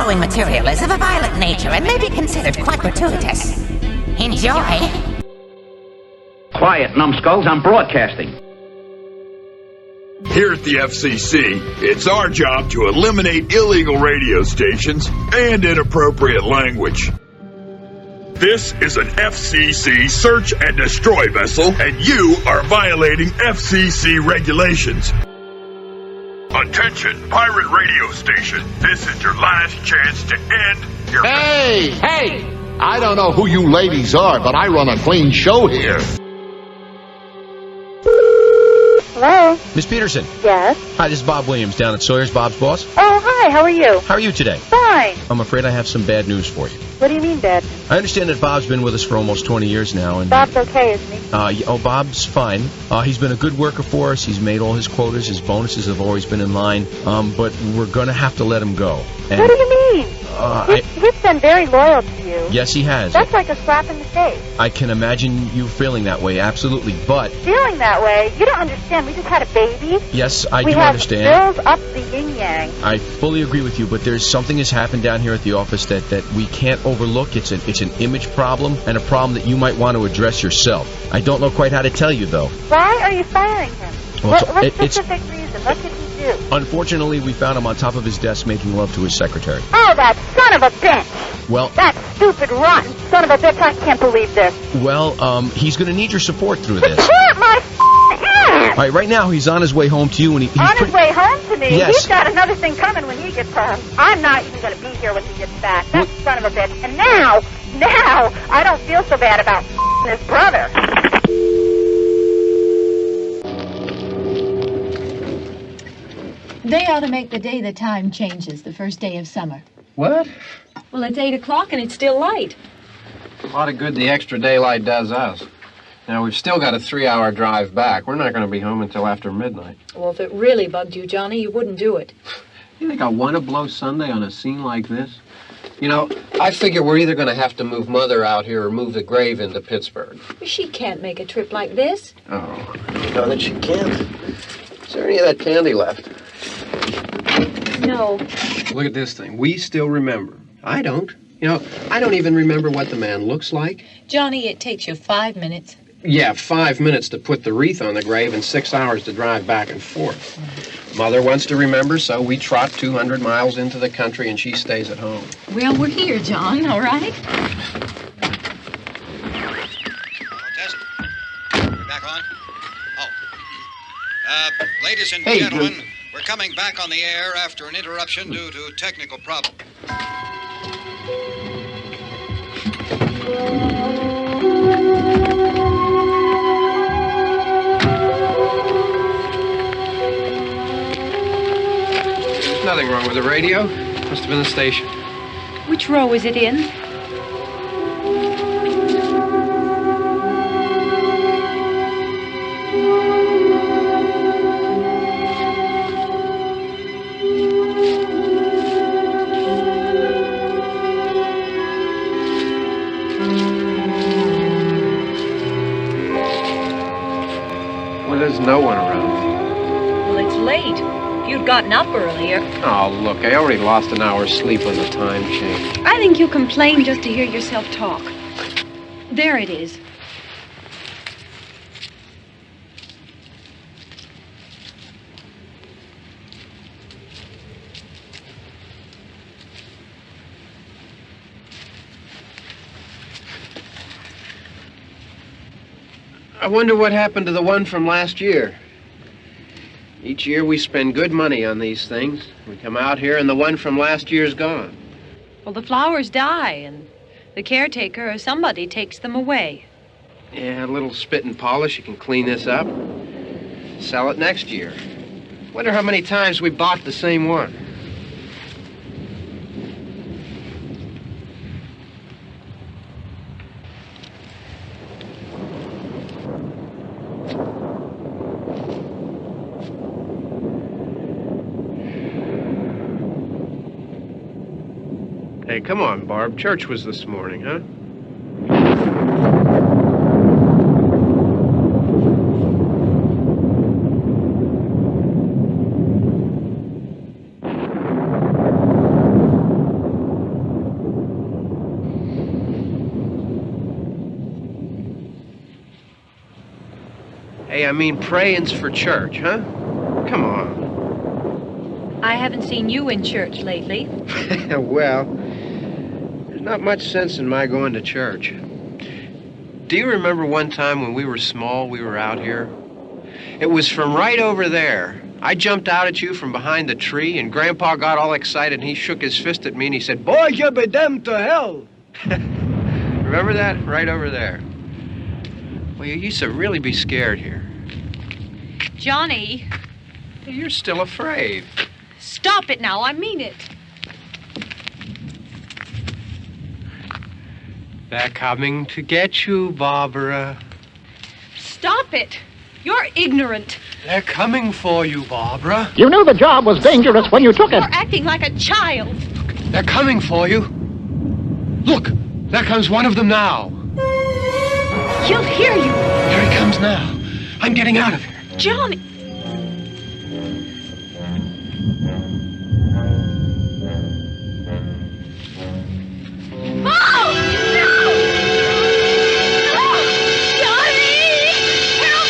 following material is of a violent nature and may be considered quite gratuitous. Enjoy! Quiet, numbskulls, I'm broadcasting. Here at the FCC, it's our job to eliminate illegal radio stations and inappropriate language. This is an FCC search and destroy vessel, and you are violating FCC regulations. Attention, pirate radio station. This is your last chance to end your... Hey! I don't know who you ladies are, but I run a clean show here. Hello? Miss Peterson. Yes? Hi, this is Bob Williams down at Sawyer's, Bob's boss. Oh, hi, how are you? How are you today? Fine. I'm afraid I have some bad news for you. What do you mean, Dad? I understand that Bob's been with us for almost 20 years now. And Bob's okay, isn't he? Bob's fine. He's been a good worker for us. He's made all his quotas. His bonuses have always been in line. But we're going to have to let him go. And, what do you mean? He's been very loyal to you. Yes, he has. That's like a slap in the face. I can imagine you feeling that way, absolutely. But... Feeling that way? You don't understand. We just had a baby. Yes, I do understand. We have bills up the yin-yang. I fully agree with you, but there's something has happened down here at the office that we can't overlook. It's an image problem and a problem that you might want to address yourself. I don't know quite how to tell you, though. Why are you firing him? Well, what specific reason? What did he do? Unfortunately, we found him on top of his desk making love to his secretary. Oh, that son of a bitch! Well... That stupid, rotten son of a bitch, I can't believe this. Well, he's going to need your support through this. Support my ass! All right, right now, he's on his way home to you, and he's on his way home to me? Yes. He's got another thing coming when he gets home. I'm not even going to be here when he gets back. That son of a bitch. And now, I don't feel so bad about his brother. They ought to make the day the time changes, the first day of summer. What? Well, it's 8 o'clock and it's still light. A lot of good the extra daylight does us. Now, we've still got a 3-hour drive back. We're not going to be home until after midnight. Well, if it really bugged you, Johnny, you wouldn't do it. You think I want to blow Sunday on a scene like this? You know, I figure we're either going to have to move Mother out here or move the grave into Pittsburgh. She can't make a trip like this. Oh, you know that she can't. Is there any of that candy left? No. Look at this thing. We still remember. I don't. You know, I don't even remember what the man looks like. Johnny, it takes you 5 minutes. Yeah, 5 minutes to put the wreath on the grave and 6 hours to drive back and forth. Mother wants to remember, so we trot 200 miles into the country and she stays at home. Well, we're here, John, all right? Test. We're back on? Oh. Ladies and gentlemen, we're coming back on the air after an interruption due to technical problem. There's nothing wrong with the radio. Must have been the station. Which row is it in? Well, there's no one around. Well, it's late. If you'd gotten up earlier. Oh, look, I already lost an hour's sleep on the time change. I think you complain just to hear yourself talk. There it is. I wonder what happened to the one from last year. Each year we spend good money on these things. We come out here and the one from last year's gone. Well, the flowers die, and the caretaker or somebody takes them away. Yeah, a little spit and polish, you can clean this up. Sell it next year. Wonder how many times we bought the same one. Hey, come on, Barb. Church was this morning, huh? Hey, I mean praying's for church, huh? Come on. I haven't seen you in church lately. Well, there's not much sense in my going to church. Do you remember one time when we were small, we were out here? It was from right over there. I jumped out at you from behind the tree, and Grandpa got all excited, and he shook his fist at me, and he said, "Boy, you be damned to hell." Remember that? Right over there. Well, you used to really be scared here. Johnny. You're still afraid. Stop it now. I mean it. They're coming to get you, Barbara. Stop it. You're ignorant. They're coming for you, Barbara. You knew the job was dangerous when you took it. You're acting like a child. They're coming for you. Look, there comes one of them now. He'll hear you. Here he comes now. I'm getting out of here. Johnny. Oh, no! No! Johnny! Help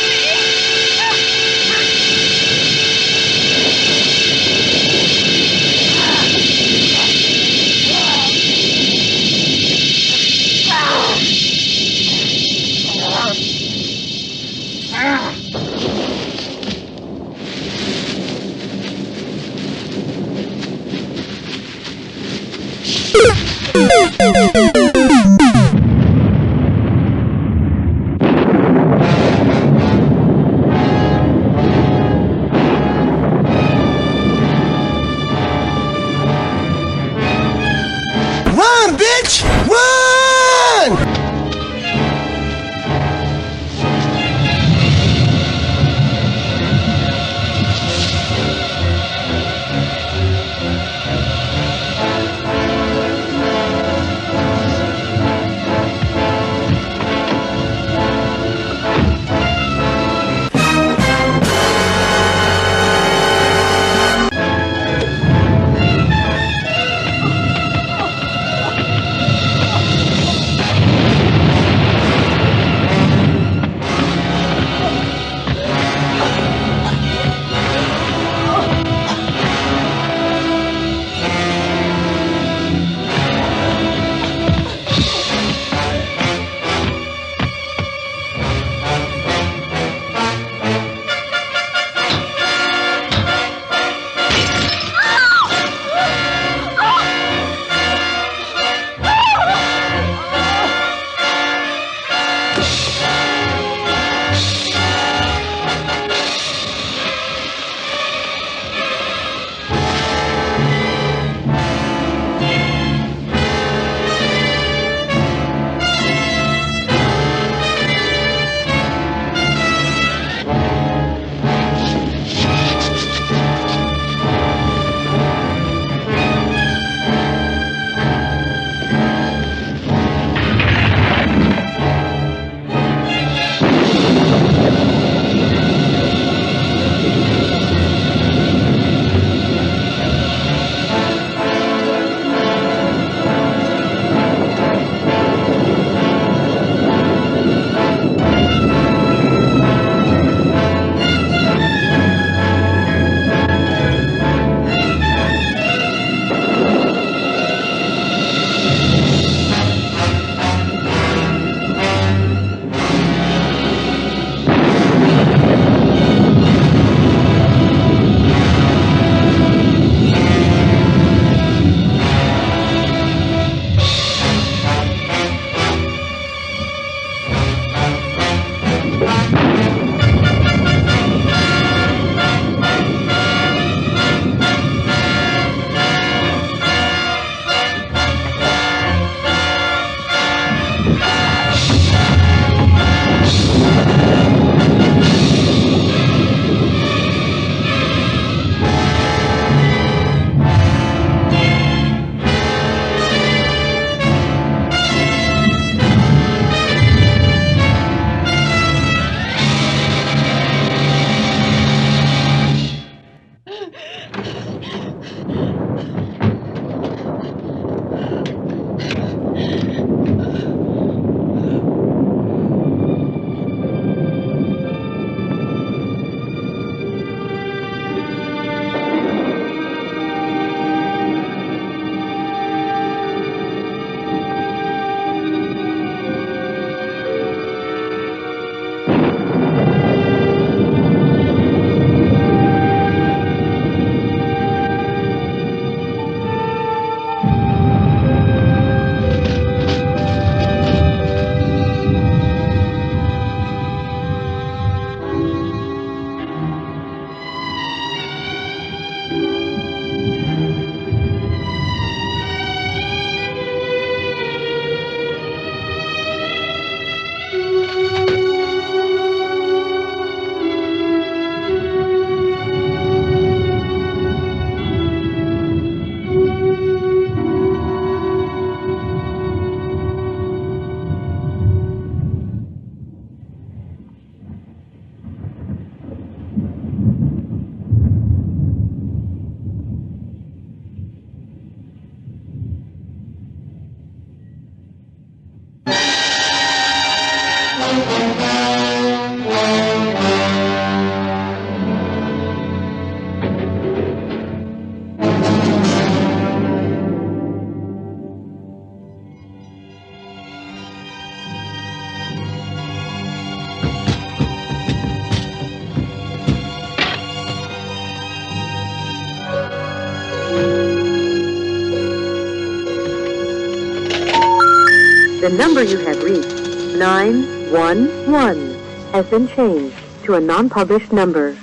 The number you have reached, 911, has been changed to a non-published number.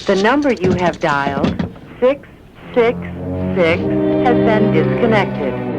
The number you have dialed, 666, has been disconnected.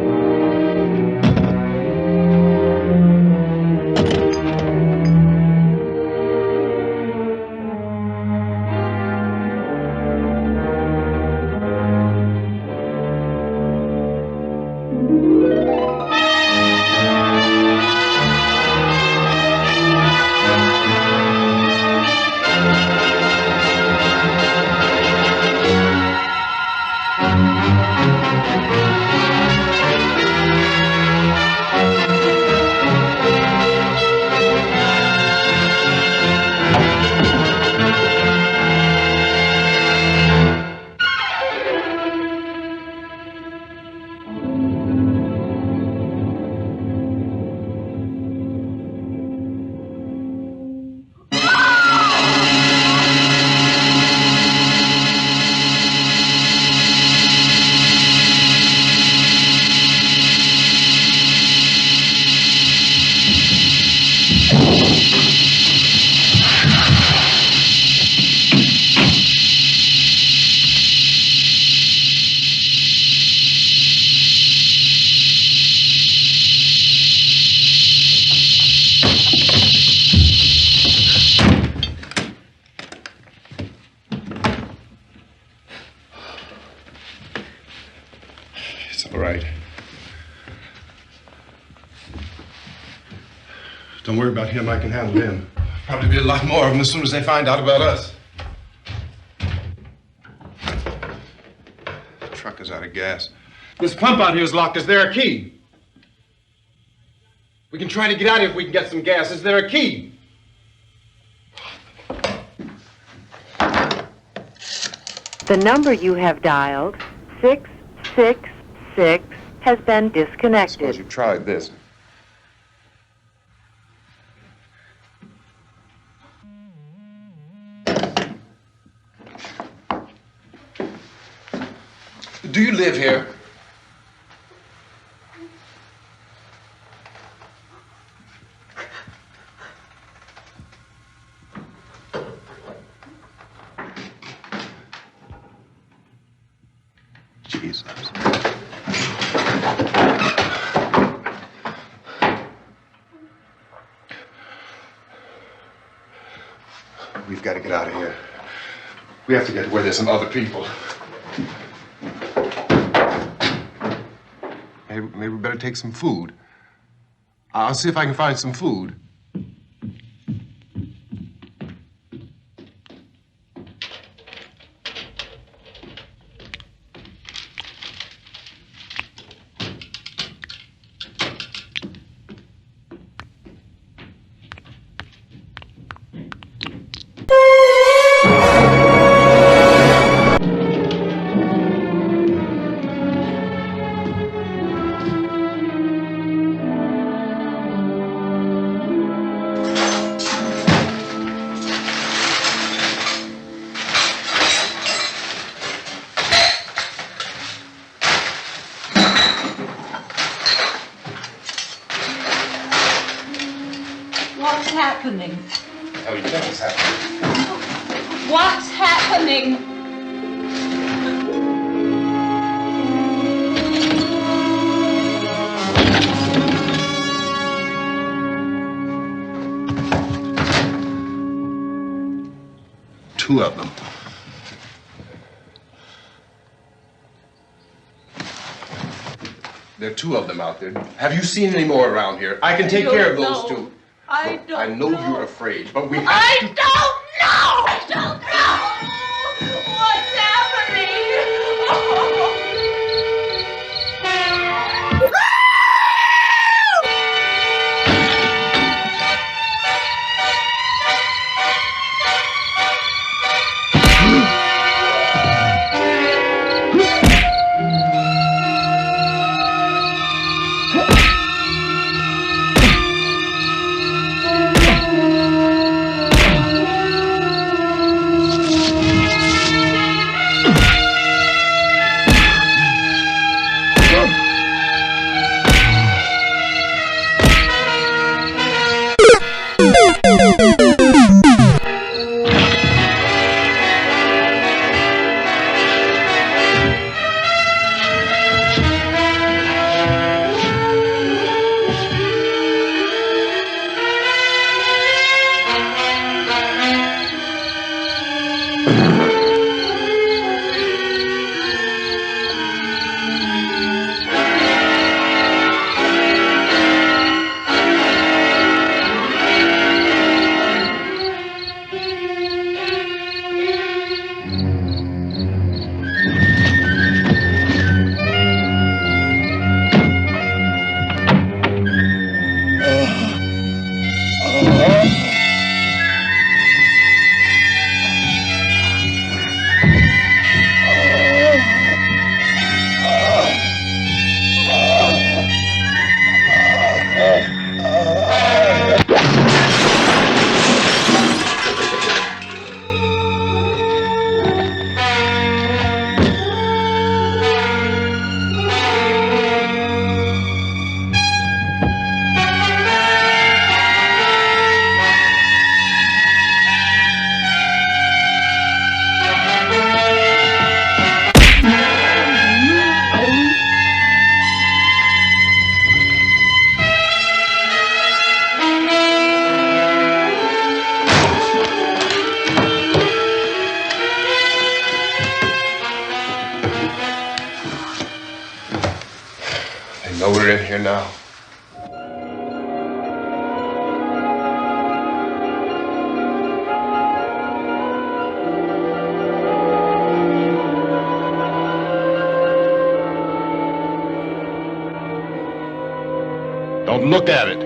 Don't worry about him, I can handle him. Probably be a lot more of them as soon as they find out about us. The truck is out of gas. This pump out here is locked. Is there a key? We can try to get out here if we can get some gas. Is there a key? The number you have dialed, 666, has been disconnected. Suppose you tried this. Do you live here? Jesus. We've got to get out of here. We have to get where there's some other people. Maybe we better take some food. I'll see if I can find some food. What's happening? Oh, you know what's happening. What's happening? Two of them. There are two of them out there. Have you seen any more around here? I can take care of those two. I don't know. I know you're afraid, but we have I to... don't know! I don't know! What's happening? We're in here now. Don't look at it.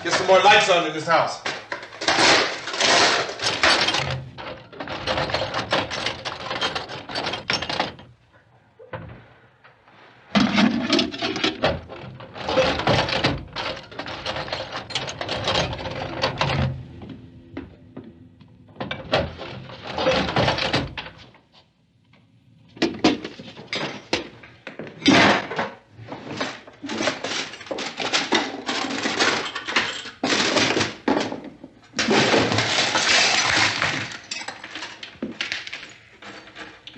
Get some more lights on in this house.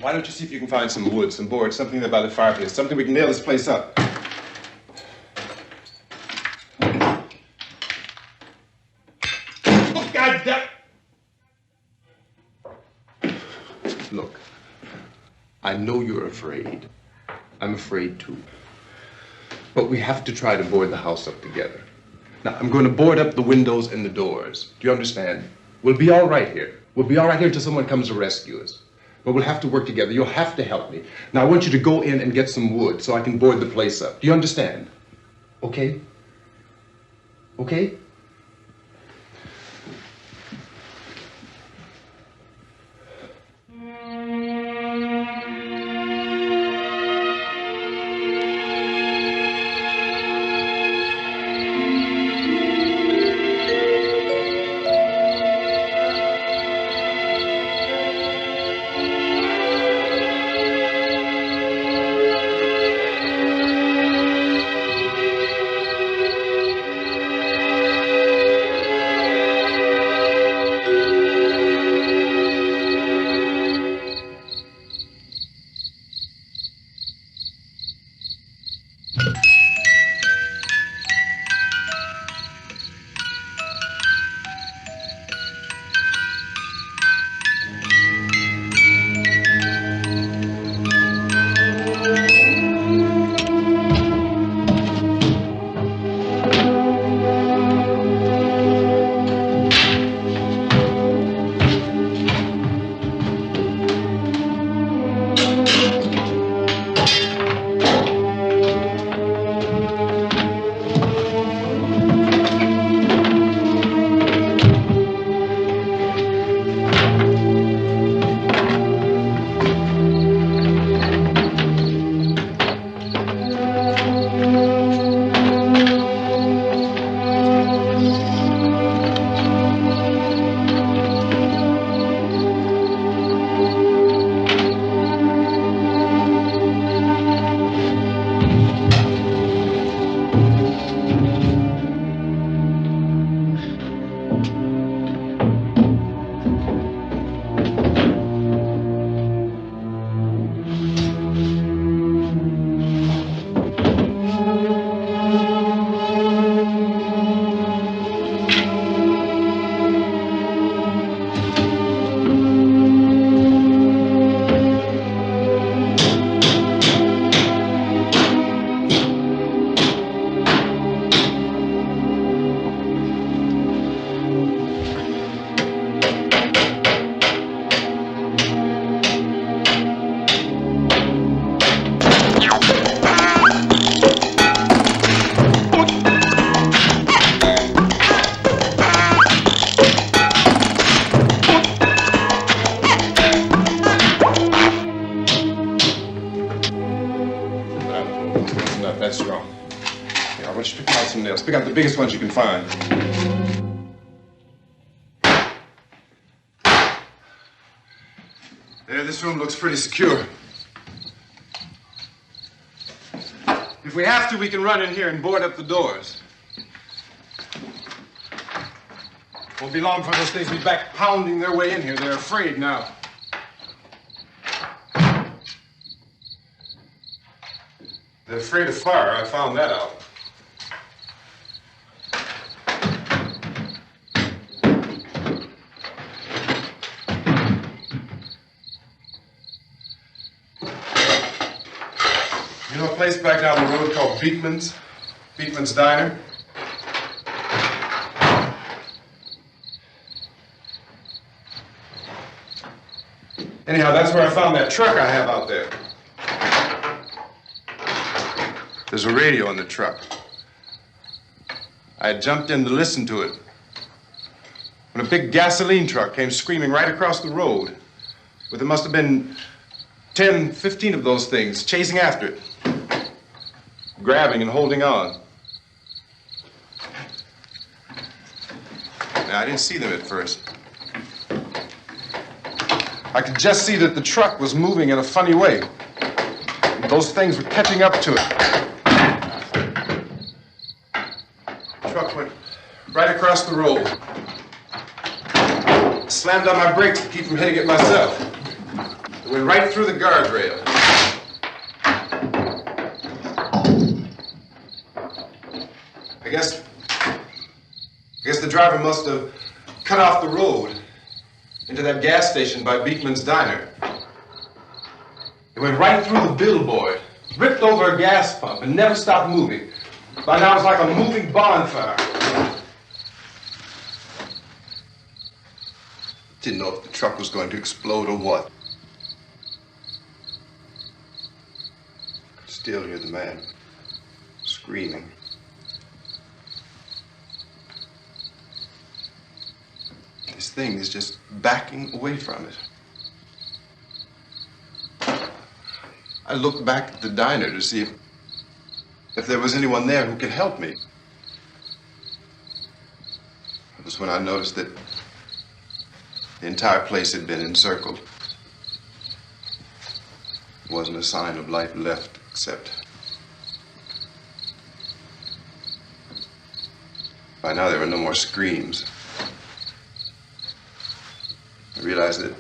Why don't you see if you can find some wood, some board, something there by the fireplace, something we can nail this place up. Oh, God damn! Look, I know you're afraid. I'm afraid too. But we have to try to board the house up together. Now, I'm going to board up the windows and the doors. Do you understand? We'll be all right here. We'll be all right here until someone comes to rescue us. But we'll have to work together. You'll have to help me. Now, I want you to go in and get some wood so I can board the place up. Do you understand? Okay? Okay? the biggest ones you can find. There, this room looks pretty secure. If we have to, we can run in here and board up the doors. Won't be long before those things be back pounding their way in here. They're afraid now. They're afraid of fire. I found that out. You know a place back down the road called Beekman's? Beekman's Diner? Anyhow, that's where I found that truck I have out there. There's a radio in the truck. I had jumped in to listen to it when a big gasoline truck came screaming right across the road. But there must have been 10, 15 of those things chasing after it, grabbing and holding on. Now, I didn't see them at first. I could just see that the truck was moving in a funny way. And those things were catching up to it. The truck went right across the road. Slammed on my brakes to keep from hitting it myself. It went right through the guardrail. I guess the driver must have cut off the road into that gas station by Beekman's Diner. It went right through the billboard, ripped over a gas pump, and never stopped moving. By now, it's like a moving bonfire. Didn't know if the truck was going to explode or what. Could still hear the man screaming. This thing is just backing away from it. I looked back at the diner to see if there was anyone there who could help me. It was when I noticed that the entire place had been encircled. There wasn't a sign of life left except... By now there were no more screams. I realized that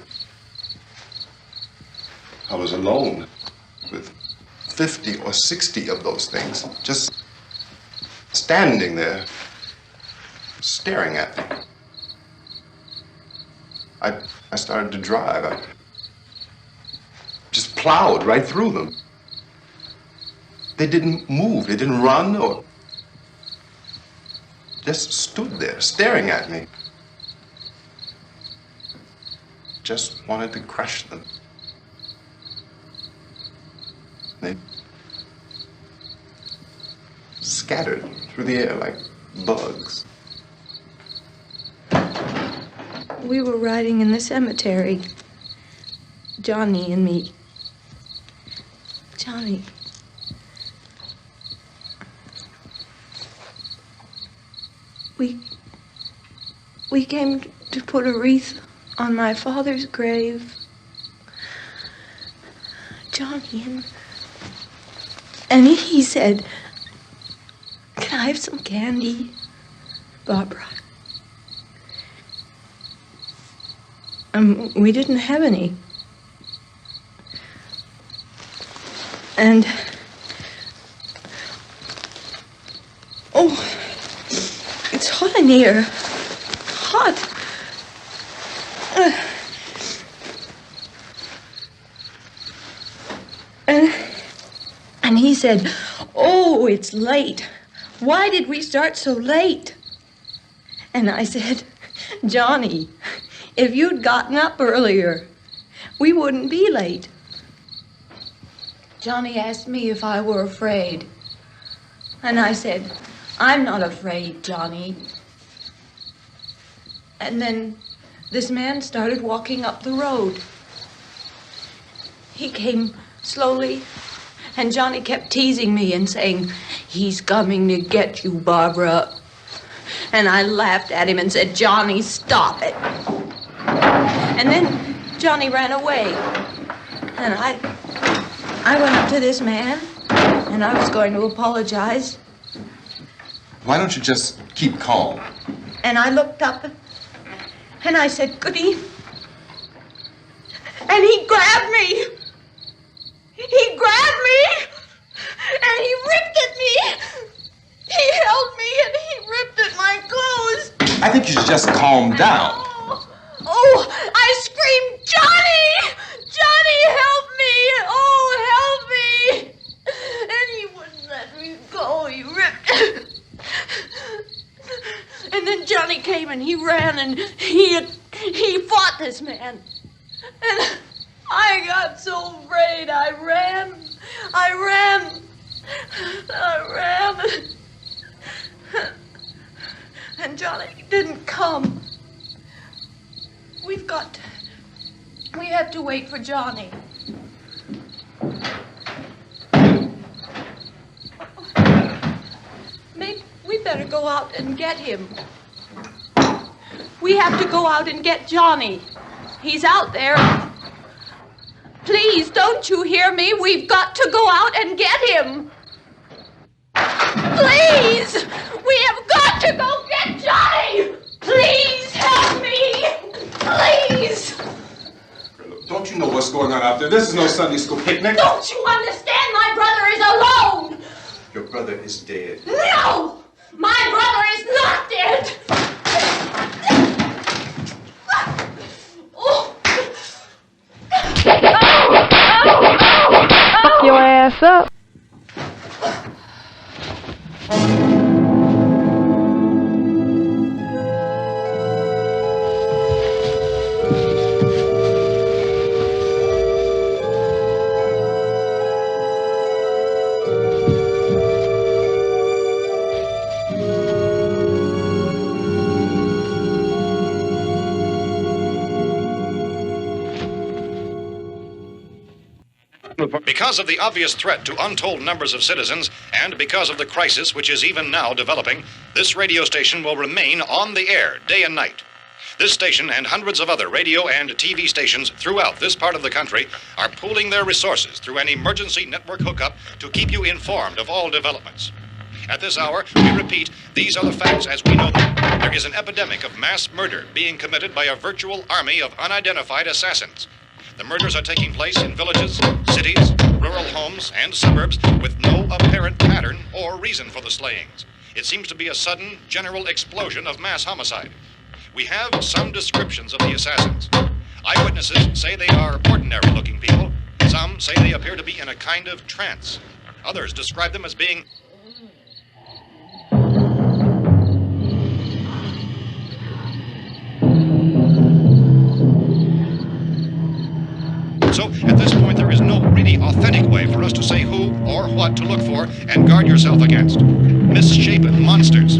I was alone with 50 or 60 of those things, just standing there, staring at me. I started to drive. I just plowed right through them. They didn't move, they didn't run or just stood there, staring at me. Just wanted to crush them. They scattered through the air like bugs. We were riding in the cemetery, Johnny and me. Johnny. We came to put a wreath on my father's grave. Johnny, and he said, "Can I have some candy, Barbara?" We didn't have any. And, oh, it's hot in here. Hot. And he said, "Oh, it's late. Why did we start so late?" And I said, "Johnny, if you'd gotten up earlier, we wouldn't be late." Johnny asked me if I were afraid. And I said, "I'm not afraid, Johnny." And then this man started walking up the road. He came slowly, and Johnny kept teasing me and saying, "He's coming to get you, Barbara." And I laughed at him and said, Johnny, stop it. And then Johnny ran away. And I went up to this man, and I was going to apologize. Why don't you just keep calm? And I looked up, and I said, good evening. And he grabbed me. He grabbed me, and he ripped at me. He held me, and he ripped at my clothes. I think you should just calm down. Oh, I screamed, Johnny! Johnny, help me! Oh, help me! And he wouldn't let me go. He ripped. And then Johnny came and he ran and he fought this man. And I got so afraid. I ran. And Johnny didn't come. We have to wait for Johnny. Maybe we better go out and get him. We have to go out and get Johnny. He's out there. Please, don't you hear me? We've got to go out and get him. Please! We have got to go get Johnny! Please help me! Please! Don't you know what's going on out there? This is no Sunday school picnic. Don't you understand? My brother is alone! Your brother is dead. No! My brother is not dead! Fuck your ass up. Because of the obvious threat to untold numbers of citizens, and because of the crisis which is even now developing, this radio station will remain on the air day and night. This station and hundreds of other radio and TV stations throughout this part of the country are pooling their resources through an emergency network hookup to keep you informed of all developments. At this hour, we repeat, these are the facts as we know them. There is an epidemic of mass murder being committed by a virtual army of unidentified assassins. The murders are taking place in villages, cities, rural homes, and suburbs with no apparent pattern or reason for the slayings. It seems to be a sudden, general explosion of mass homicide. We have some descriptions of the assassins. Eyewitnesses say they are ordinary-looking people. Some say they appear to be in a kind of trance. Others describe them as being So, at this point, there is no really authentic way for us to say who or what to look for and guard yourself against. Misshapen monsters.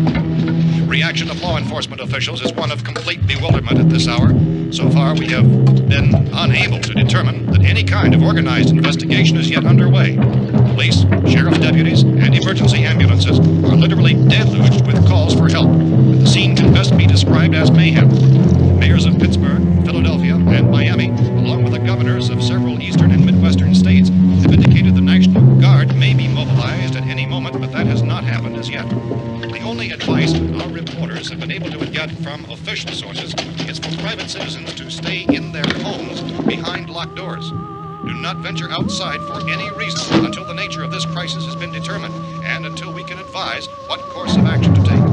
Reaction of law enforcement officials is one of complete bewilderment at this hour. So far, we have been unable to determine that any kind of organized investigation is yet underway. Police, sheriff's deputies, and emergency ambulances are literally deluged with calls for help. The scene can best be described as mayhem. Mayors of Pittsburgh, Philadelphia, and Miami, along with the governors of several eastern and midwestern states, have indicated the National Guard may be mobilized at any moment, but that has not happened as yet. The only advice our reporters have been able to get from official sources is for private citizens to stay in their homes behind locked doors. Do not venture outside for any reason until the nature of this crisis has been determined and until we can advise what course of action to take.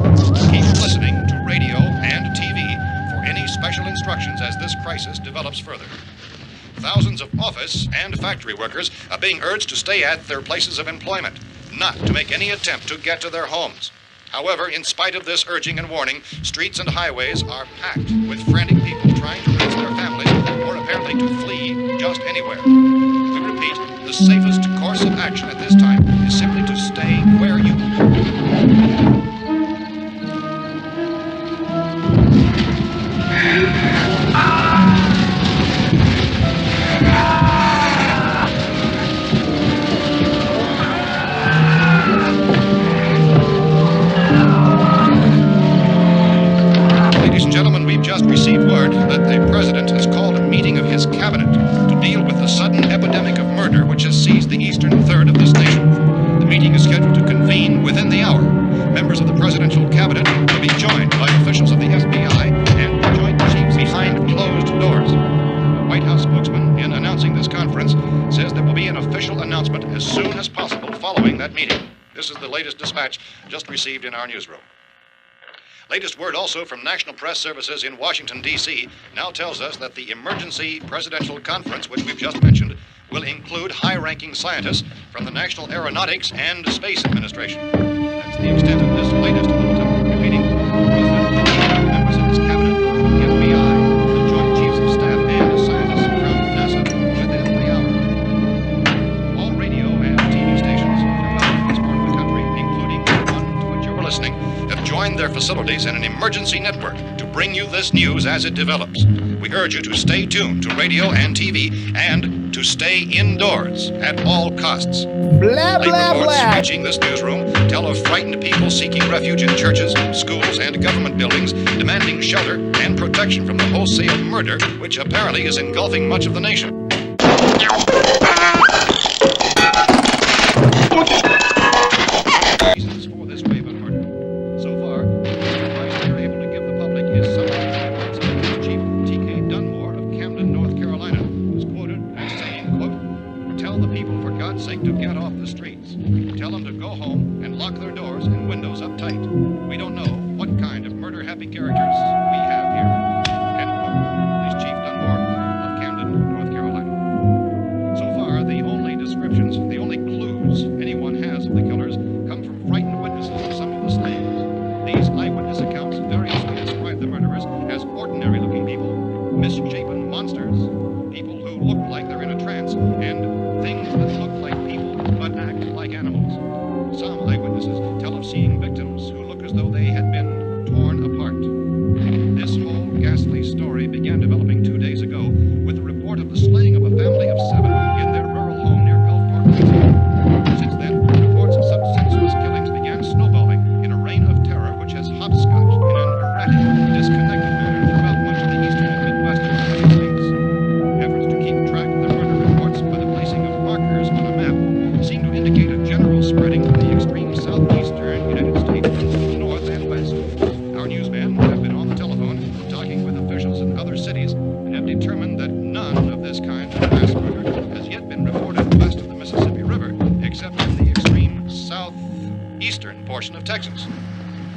Keep listening to radio and TV for any special instructions as this crisis develops further. Thousands of office and factory workers are being urged to stay at their places of employment, not to make any attempt to get to their homes. However, in spite of this urging and warning, streets and highways are packed with frantic people trying to raise their families or apparently to flee just anywhere. We repeat, the safest course of action at this time is simply to stay where you received word that the president has called a meeting of his cabinet to deal with the sudden epidemic of murder which has seized the eastern third of this nation. The meeting is scheduled to convene within the hour. Members of the presidential cabinet will be joined by officials of the FBI and joint chiefs behind closed doors. The White House spokesman, in announcing this conference, says there will be an official announcement as soon as possible following that meeting. This is the latest dispatch just received in our newsroom. Latest word also from National Press Services in Washington, D.C. now tells us that the emergency presidential conference, which we've just mentioned, will include high-ranking scientists from the National Aeronautics and Space Administration. That's the extent of this latest bulletin. Repeating, members of his cabinet, the FBI, the Joint Chiefs of Staff, and scientists from NASA within the hour. All radio and TV stations throughout this part of the country, including the one to which you're listening, have joined their facilities in an emergency network to bring you this news as it develops. We urge you to stay tuned to radio and TV and to stay indoors at all costs. Blah, blah, blah. Reaching this newsroom tell of frightened people seeking refuge in churches, schools, and government buildings, demanding shelter and protection from the wholesale murder which apparently is engulfing much of the nation. Reasons for this wave of murder. So far, the advice we are able to give the public is some Chief T.K. Dunmore of Camden, North Carolina, was quoted as saying, quote, "Tell the people for God's sake to get off the streets. Tell them to go home and lock their doors and windows up tight. We don't know what kind of murder-happy characters we have here." End quote. This Chief Dunmore of Camden, North Carolina. So far, the only descriptions, the only clues anyone has of the killers come from frightened witnesses of some of the slayings. These eyewitness accounts variously describe the murderers as ordinary-looking people, misshapen monsters, people who look like they're in a trance, and things that look like people but act like animals. Some eyewitnesses tell of seeing victims who look as though they had been torn apart. This whole ghastly story began developing 2 days ago with the report of the slaying of a family of 7 in their rural home near Gulfport, Louisiana. Since then, reports of such senseless killings began snowballing in a reign of terror which has hopscotched in an erratic, disconnected manner throughout much of the eastern and midwestern United States. Efforts to keep track of the murder reports by the placing of markers on a map seem to indicate a general spreading from the extreme southeastern United States to the north and west. Our newsmen have been on the telephone talking with officials in other cities and have determined that none of this kind of mass murder has yet been reported west of the Mississippi River, except in the extreme southeastern portion of Texas.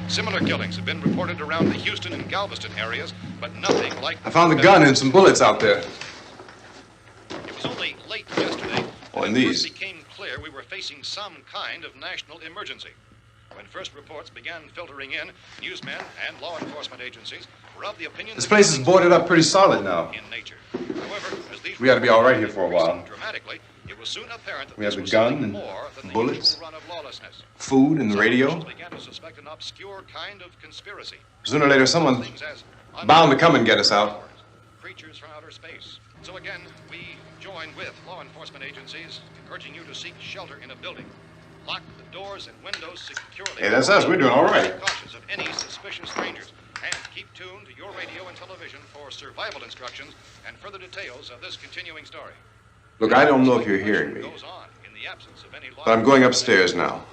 Similar killings have been reported around the Houston and Galveston areas, but nothing like... I found the gun and some bullets out there. It was only late yesterday On that these. it became clear we were facing some kind of national emergency. When first reports began filtering in, newsmen and law enforcement agencies were of the opinion This place is boarded up pretty solid now. in nature. However, as these We ought to be all right here for a while. dramatically, it was soon apparent that We have this the was gun something and more than the bullets, usual run of lawlessness. food and the Some radio. officials began to suspect an obscure kind of conspiracy. Sooner or later, someone's bound to come and get us out. Creatures from outer space. So again, we join with law enforcement agencies urging you to seek shelter in a building. Lock the doors and windows securely. Hey, that's us. We're doing all right. Be cautious of any suspicious strangers. And keep tuned to your radio and television for survival instructions and further details of this continuing story. Look, I don't know if you're hearing me, but I'm going upstairs now.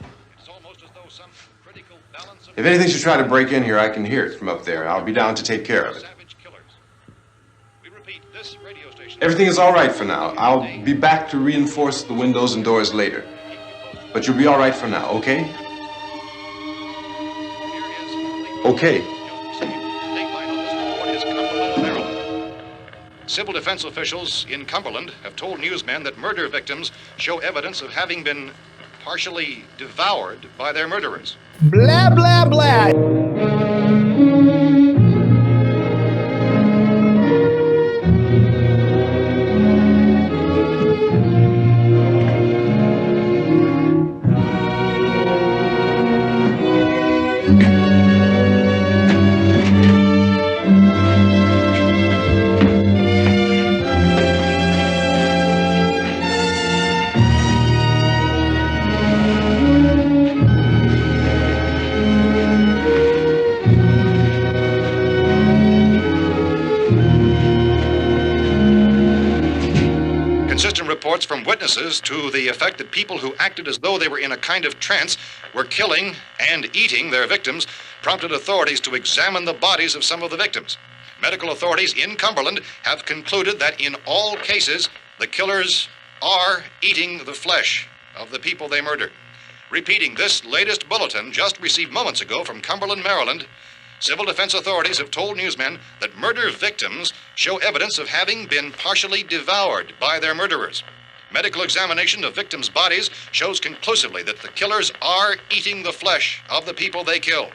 If anything should try to break in here, I can hear it from up there. I'll be down to take care of it. Everything is all right for now. I'll be back to reinforce the windows and doors later. But you'll be all right for now, okay? Okay. Civil defense officials in Cumberland have told newsmen that murder victims show evidence of having been partially devoured by their murderers. Blah, blah, blah. reports from witnesses to the effect that people who acted as though they were in a kind of trance were killing and eating their victims prompted authorities to examine the bodies of some of the victims. Medical authorities in Cumberland have concluded that in all cases, the killers are eating the flesh of the people they murdered. Repeating this latest bulletin just received moments ago from Cumberland, Maryland, civil defense authorities have told newsmen that murder victims show evidence of having been partially devoured by their murderers. Medical examination of victims' bodies shows conclusively that the killers are eating the flesh of the people they kill.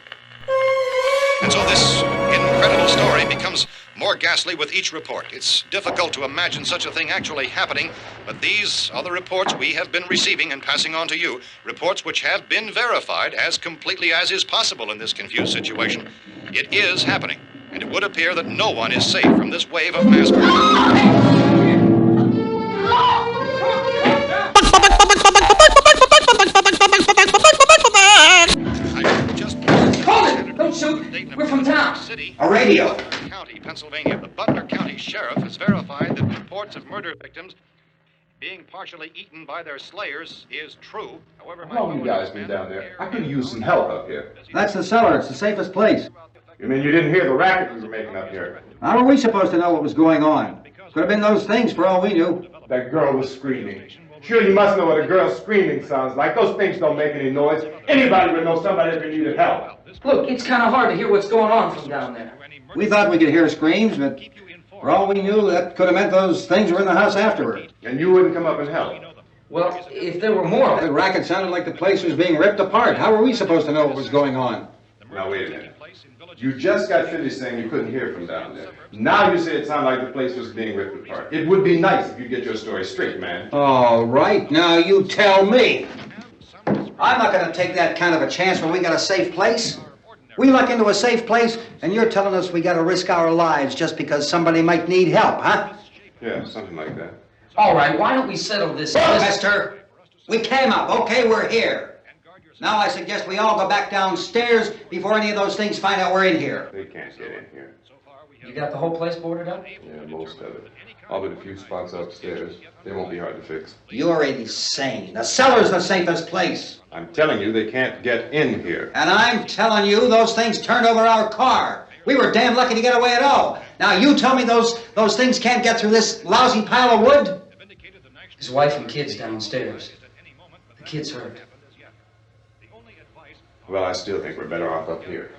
And so this incredible story becomes more ghastly with each report. It's difficult to imagine such a thing actually happening, but these are the reports we have been receiving and passing on to you, reports which have been verified as completely as is possible in this confused situation. It is happening, and it would appear that no one is safe from this wave of mass murder. Don't shoot! We're from town. A radio. County, Pennsylvania. The Butler County Sheriff has verified that reports of murder victims being partially eaten by their slayers is true. However, How long you guys been down there? I could use some help up here. That's the cellar. It's the safest place. You mean you didn't hear the racket we were making up here? How were we supposed to know what was going on? Could have been those things for all we knew. That girl was screaming. Sure, you must know what a girl screaming sounds like. Those things don't make any noise. Anybody would know somebody if needed help. Look, it's kind of hard to hear what's going on from down there. We thought we could hear screams, but for all we knew, that could have meant those things were in the house afterward. And you wouldn't come up and help? Well, if there were more... The racket sounded like the place was being ripped apart. How were we supposed to know what was going on? Now, wait a minute. You just got finished saying you couldn't hear from down there. Now you say it sounded like the place was being ripped apart. It would be nice if you get your story straight, man. All right, now you tell me. I'm not going to take that kind of a chance when we got a safe place. We luck into a safe place, and you're telling us we got to risk our lives just because somebody might need help, huh? Yeah, something like that. All right, why don't we settle this? Mister, we came up. Okay, we're here. Now I suggest we all go back downstairs before any of those things find out we're in here. They can't get in here. You got the whole place boarded up? Yeah, most of it. All but a few spots upstairs. They won't be hard to fix. You're insane. The cellar's the safest place. I'm telling you, they can't get in here. And I'm telling you, those things turned over our car. We were damn lucky to get away at all. Now you tell me those things can't get through this lousy pile of wood? His wife and kids downstairs. The kid's hurt. Well, I still think we're better off up here.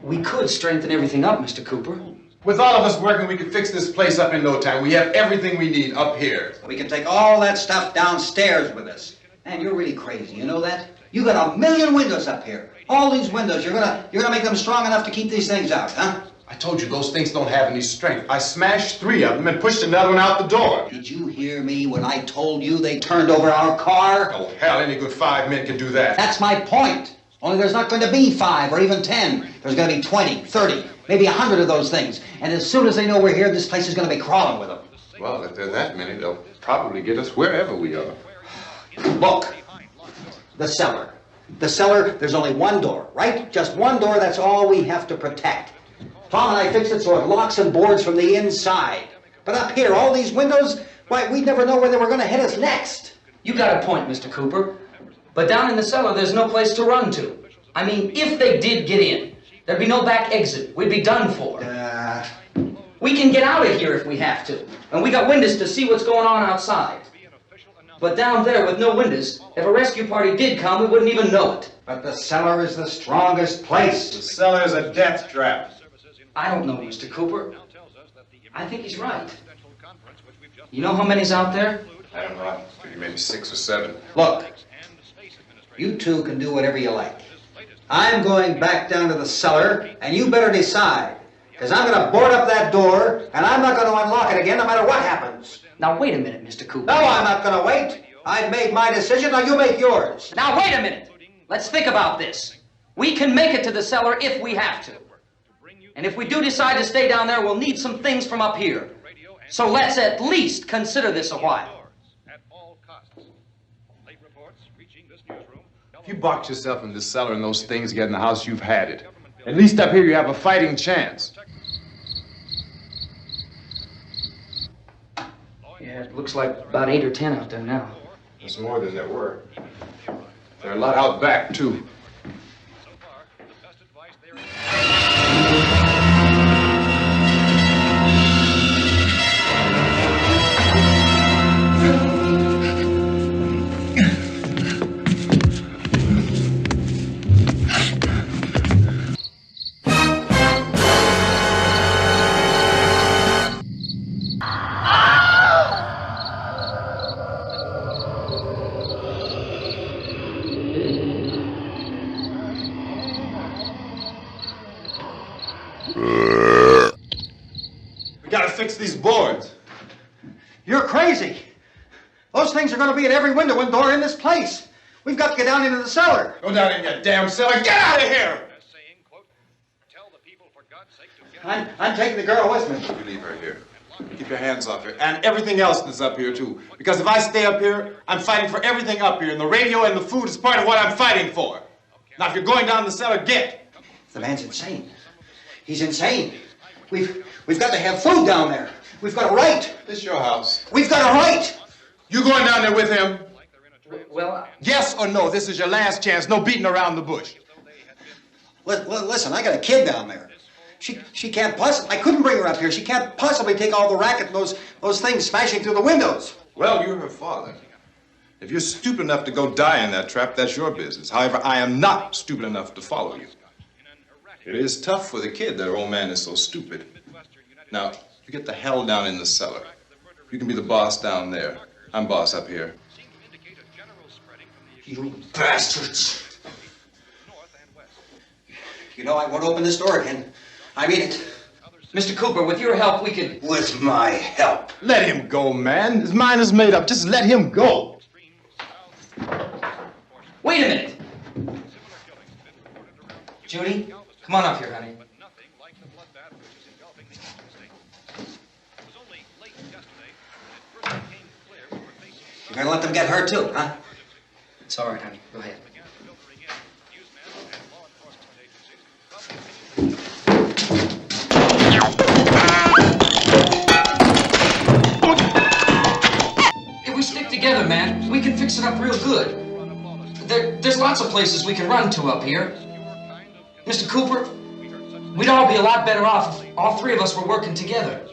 We could strengthen everything up, Mr. Cooper. With all of us working, we could fix this place up in no time. We have everything we need up here. We can take all that stuff downstairs with us. Man, you're really crazy, you know that? You got 1,000,000 windows up here. All these windows, you're gonna make them strong enough to keep these things out, huh? I told you those things don't have any strength. I smashed 3 of them and pushed another one out the door. Did you hear me when I told you they turned over our car? Oh, hell, any good 5 men can do that. That's my point. Only there's not going to be 5 or even 10. There's going to be 20, 30, maybe 100 of those things. And as soon as they know we're here, this place is going to be crawling with them. Well, if there are that many, they'll probably get us wherever we are. Look, the cellar. The cellar, there's only one door, right? Just one door, that's all we have to protect. Tom and I fixed it so it locks and boards from the inside. But up here, all these windows, why, we'd never know where they were going to hit us next. You got a point, Mr. Cooper. But down in the cellar, there's no place to run to. I mean, if they did get in, there'd be no back exit. We'd be done for. We can get out of here if we have to. And we got windows to see what's going on outside. But down there with no windows, if a rescue party did come, we wouldn't even know it. But the cellar is the strongest place. The cellar is a death trap. I don't know, Mr. Cooper. I think he's right. You know how many's out there? I don't know. Maybe 6 or 7. Look, you two can do whatever you like. I'm going back down to the cellar, and you better decide. Because I'm going to board up that door, and I'm not going to unlock it again no matter what happens. Now, wait a minute, Mr. Cooper. No, I'm not going to wait. I've made my decision, now you make yours. Now, wait a minute. Let's think about this. We can make it to the cellar if we have to. And if we do decide to stay down there, we'll need some things from up here. So let's at least consider this a while. If you box yourself in this cellar and those things get in the house, you've had it. At least up here you have a fighting chance. Yeah, Yeah, it looks like about 8 or 10 out there now. There's more than there were. There are a lot out back, too. We gotta fix these boards. You're crazy. Those things are gonna be at every window and door in this place. We've got to get down into the cellar. Go down in your damn cellar. Get out of here! I'm taking the girl with me. You leave her here. Keep your hands off her. And everything else that's up here, too. Because if I stay up here, I'm fighting for everything up here. And the radio and the food is part of what I'm fighting for. Now, if you're going down the cellar, get. The man's insane. He's insane. We've got to have food down there. We've got a right. This is your house. We've got a right. You going down there with him? Well, yes or no? This is your last chance. No beating around the bush. Listen, I got a kid down there. She can't possibly. I couldn't bring her up here. She can't possibly take all the racket and those things smashing through the windows. Well, you're her father. If you're stupid enough to go die in that trap, that's your business. However, I am not stupid enough to follow you. It is tough for the kid that her old man is so stupid. Now, you get the hell down in the cellar. You can be the boss down there. I'm boss up here. You bastards. You know I won't open this door again. I mean it. Mr. Cooper, with your help, we could... With my help. Let him go, man. His mind is made up. Just let him go. Wait a minute. Judy, come on up here, honey. You're gonna let them get hurt too, huh? It's all right, honey. Go ahead. If we stick together, man, we can fix it up real good. There's lots of places we can run to up here. Mr. Cooper, we'd all be a lot better off if all three of us were working together.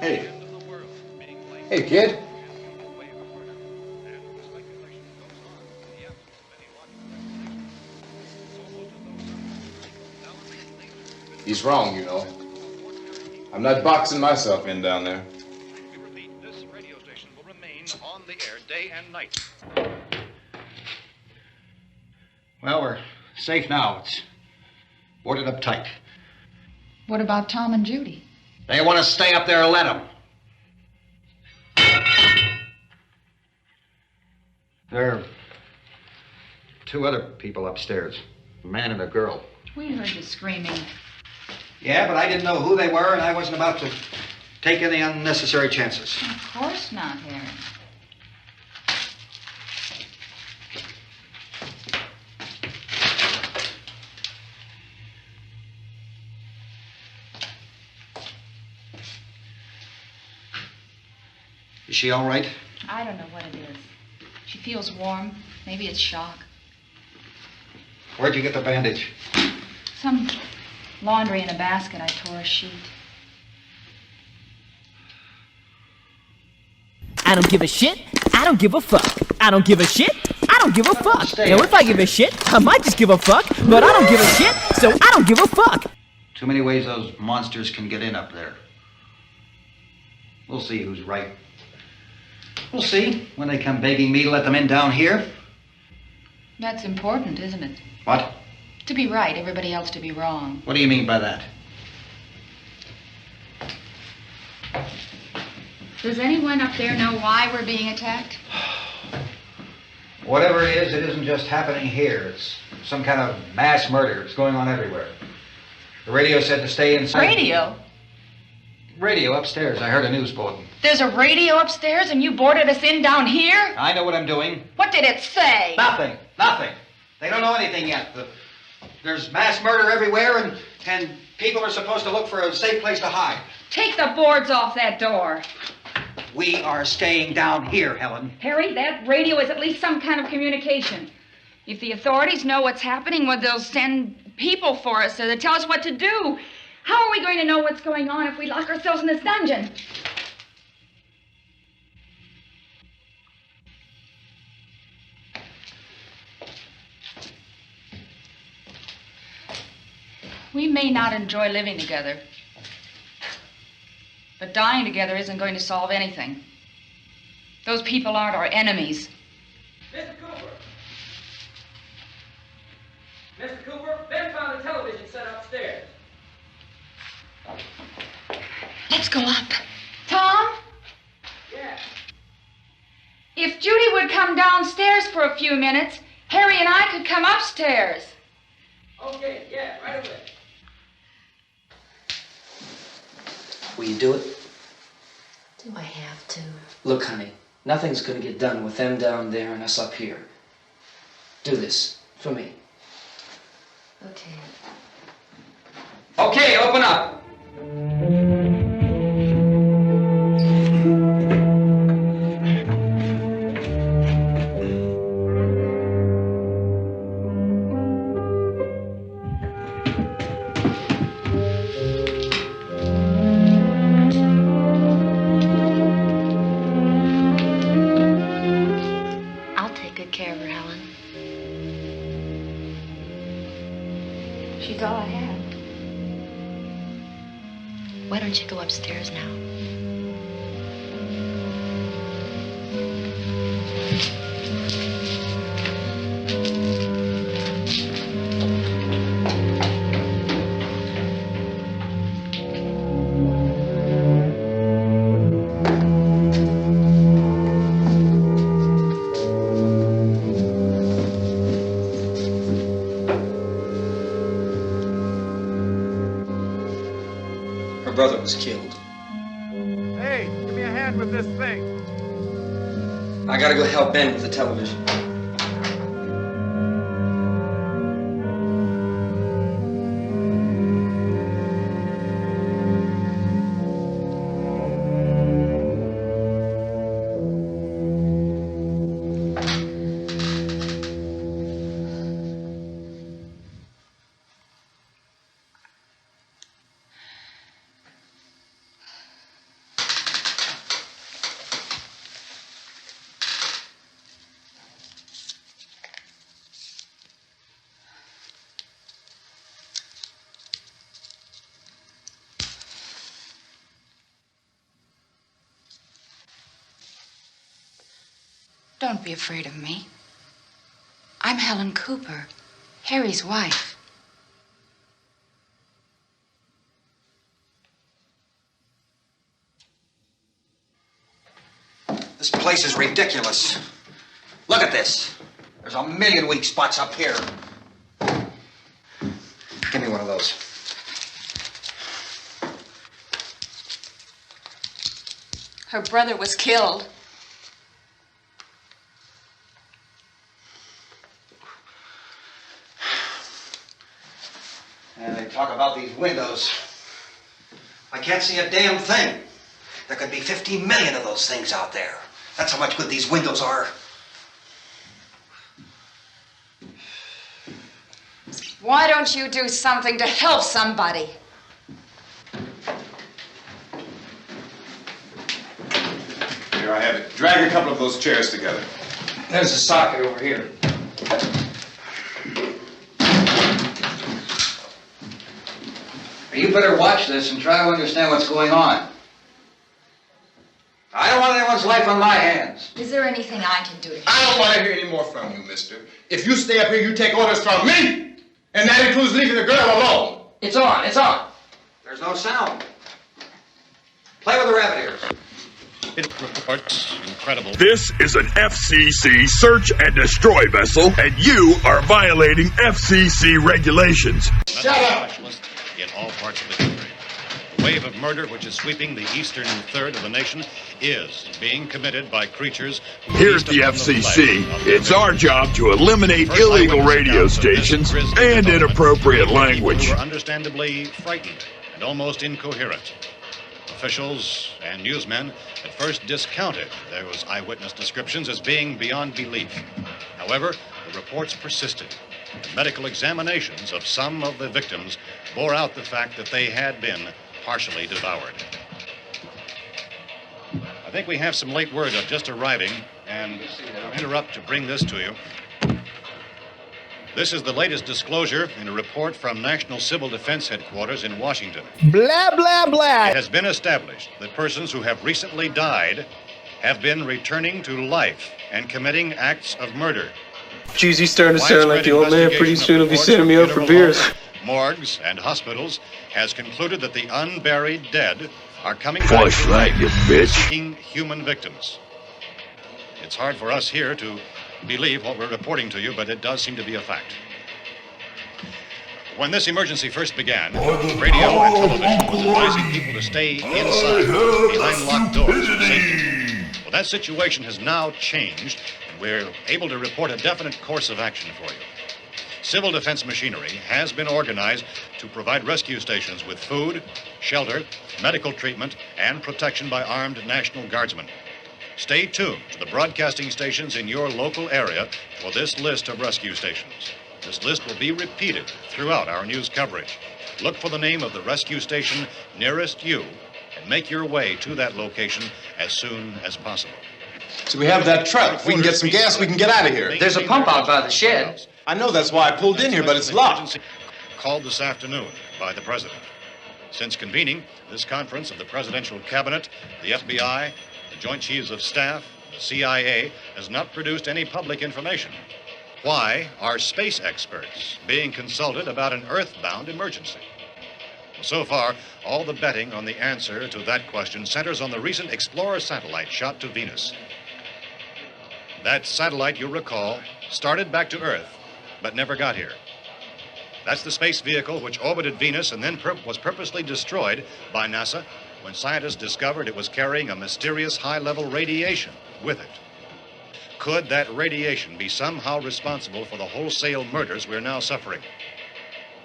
Hey. Hey, kid. He's wrong, you know. I'm not boxing myself in down there. This radio station will remain on the air day and night. Well, we're safe now. It's boarded up tight. What about Tom and Judy? They want to stay up there, let them. There are two other people upstairs, a man and a girl. We heard you screaming. Yeah, but I didn't know who they were, and I wasn't about to take any unnecessary chances. Of course not, Harry. Is she all right? I don't know what it is. She feels warm. Maybe it's shock. Where'd you get the bandage? Some laundry in a basket. I tore a sheet. I don't give a shit. I don't give a fuck. I don't give a shit. I don't give a fuck. Now, if I give a shit, I might just give a fuck, but I don't give a shit, so I don't give a fuck. Too many ways those monsters can get in up there. We'll see who's right. We'll see when they come begging me to let them in down here. That's important, isn't it? What? To be right, everybody else to be wrong. What do you mean by that? Does anyone up there know why we're being attacked? Whatever it isn't just happening here. It's some kind of mass murder. It's going on everywhere. The radio said to stay inside. Radio? Radio upstairs. I heard a news bulletin. There's a radio upstairs and you boarded us in down here? I know what I'm doing. What did it say? Nothing. Nothing. They don't know anything yet. There's mass murder everywhere and People are supposed to look for a safe place to hide. Take the boards off that door. We are staying down here, Helen. Harry, that radio is at least some kind of communication. If the authorities know what's happening, well, they'll send people for us to tell us what to do. How are we going to know what's going on if we lock ourselves in this dungeon? We may not enjoy living together, but dying together isn't going to solve anything. Those people aren't our enemies. Mr. Cooper! Mr. Cooper, Ben found the television set upstairs. Let's go up. Tom? Yeah. If Judy would come downstairs for a few minutes, Harry and I could come upstairs. Okay, yeah, right away. Will you do it? Do I have to? Look, honey, nothing's gonna get done with them down there and us up here. Do this for me. Okay. Okay, open up. I'll take good care of her, Helen. She's all I have. Why don't you go upstairs now? Her brother was killed. Hey, give me a hand with this thing. I gotta go help Ben with the television. Don't be afraid of me. I'm Helen Cooper, Harry's wife. This place is ridiculous. Look at this. There's a million weak spots up here. Give me one of those. Her brother was killed. And they talk about these windows. I can't see a damn thing. There could be 50 million of those things out there. That's how much good these windows are. Why don't you do something to help somebody? Here I have it. Drag a couple of those chairs together. There's a socket over here. You better watch this and try to understand what's going on. I don't want anyone's life on my hands. Is there anything I can do to help? I don't want to hear any more from you, mister. If you stay up here, you take orders from me. And that includes leaving the girl alone. It's on, it's on. There's no sound. Play with the rabbit ears. Incredible. This is an FCC search and destroy vessel, and you are violating FCC regulations. Shut up! In all parts of the country. wave of murder which is sweeping the eastern third of the nation is being committed by creatures. Here's the FCC. It's our job to eliminate illegal radio stations and inappropriate language. Who were understandably frightened and almost incoherent. Officials and newsmen at first discounted those eyewitness descriptions as being beyond belief. However, the reports persisted. The medical examinations of some of the victims bore out the fact that they had been partially devoured. I think we have some late word just arriving, and I'll interrupt to bring this to you. This is the latest disclosure in a report from National Civil Defense Headquarters in Washington. Blah, blah, blah. It has been established that persons who have recently died have been returning to life and committing acts of murder. Jeez, he's starting to sound like the old man. Pretty soon he'll be sending me up for beers. Morgues and hospitals has concluded that the unburied dead are coming back Flashlight, you bitch. seeking human victims. It's hard for us here to believe what we're reporting to you, but it does seem to be a fact. When this emergency first began, radio and television was advising people to stay inside, behind locked doors for safety. Well, that situation has now changed, and we're able to report a definite course of action for you. Civil defense machinery has been organized to provide rescue stations with food, shelter, medical treatment, and protection by armed National Guardsmen. Stay tuned to the broadcasting stations in your local area for this list of rescue stations. This list will be repeated throughout our news coverage. Look for the name of the rescue station nearest you and make your way to that location as soon as possible. So we have that truck. If we can get some gas, we can get out of here. There's a pump out by the shed. I know, that's why I pulled in here, but it's locked. Called this afternoon by the President. Since convening this conference of the Presidential Cabinet, the FBI, the Joint Chiefs of Staff, the CIA has not produced any public information. Why are space experts being consulted about an earthbound emergency? Well, so far, all the betting on the answer to that question centers on the recent Explorer satellite shot to Venus. That satellite, you'll recall, started back to Earth, but never got here. That's the space vehicle which orbited Venus and then was purposely destroyed by NASA when scientists discovered it was carrying a mysterious high-level radiation with it. Could that radiation be somehow responsible for the wholesale murders we're now suffering?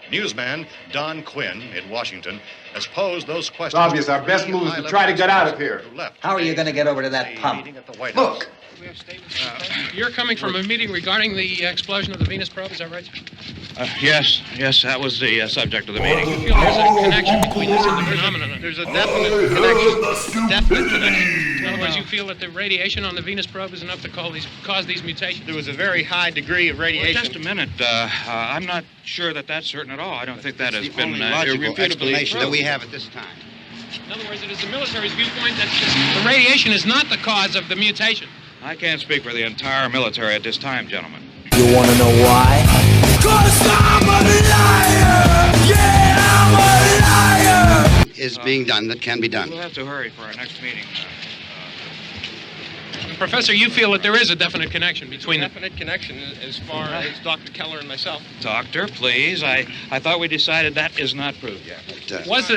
Newsman Don Quinn in Washington has posed those questions. It's obvious our best move is to try to get out of here. How are you going to get over to that pump? Look! You're coming from a meeting regarding the explosion of the Venus probe, is that right? Yes, that was the subject of the meeting. You feel there's a connection between this and the phenomenon? There's a definite connection. Definite connection. In other words, you feel that the radiation on the Venus probe is enough to cause these mutations? There was a very high degree of radiation. Well, just a minute. I'm not sure that that's certain at all. I don't think that has been logical explanation that we have at this time. In other words, it is the military's viewpoint that the radiation is not the cause of the mutation. I can't speak for the entire military at this time, gentlemen. You want to know why? 'Cause I'm a liar! Yeah, I'm a liar! Is being done that can be done. We'll have to hurry for our next meeting. Professor, you feel that there is a definite connection between them? Definite connection as far as Dr. Keller and myself. Doctor, please. I thought we decided that is not proved yet. Was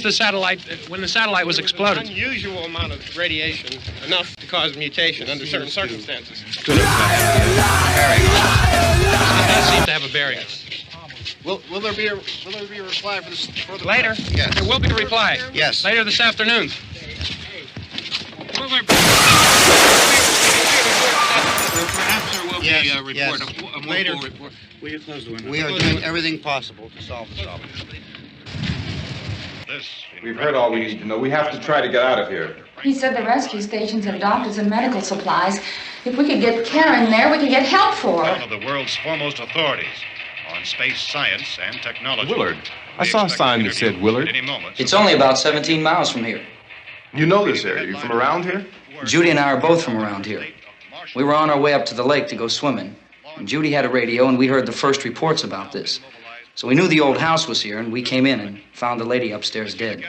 the satellite, when the satellite was exploded? Unusual amount of radiation, enough to cause mutation under certain circumstances. It does seem to have a bearing. Will there be a reply for this further? Later? Yes. There will be a reply. Yes. Later this afternoon. Perhaps there will be a report, yes. a later report. Will you close the window? We are doing everything possible to solve the problem. We've heard all we need to know. We have to try to get out of here. He said the rescue stations have doctors and medical supplies. If we could get care in there, we could get help for her. One of the world's foremost authorities on space science and technology. Willard. I saw a sign that said Willard. It's only about 17 miles from here. You know this area. You from around here? Judy and I are both from around here. We were on our way up to the lake to go swimming, and Judy had a radio, and we heard the first reports about this. So we knew the old house was here, and we came in and found the lady upstairs dead.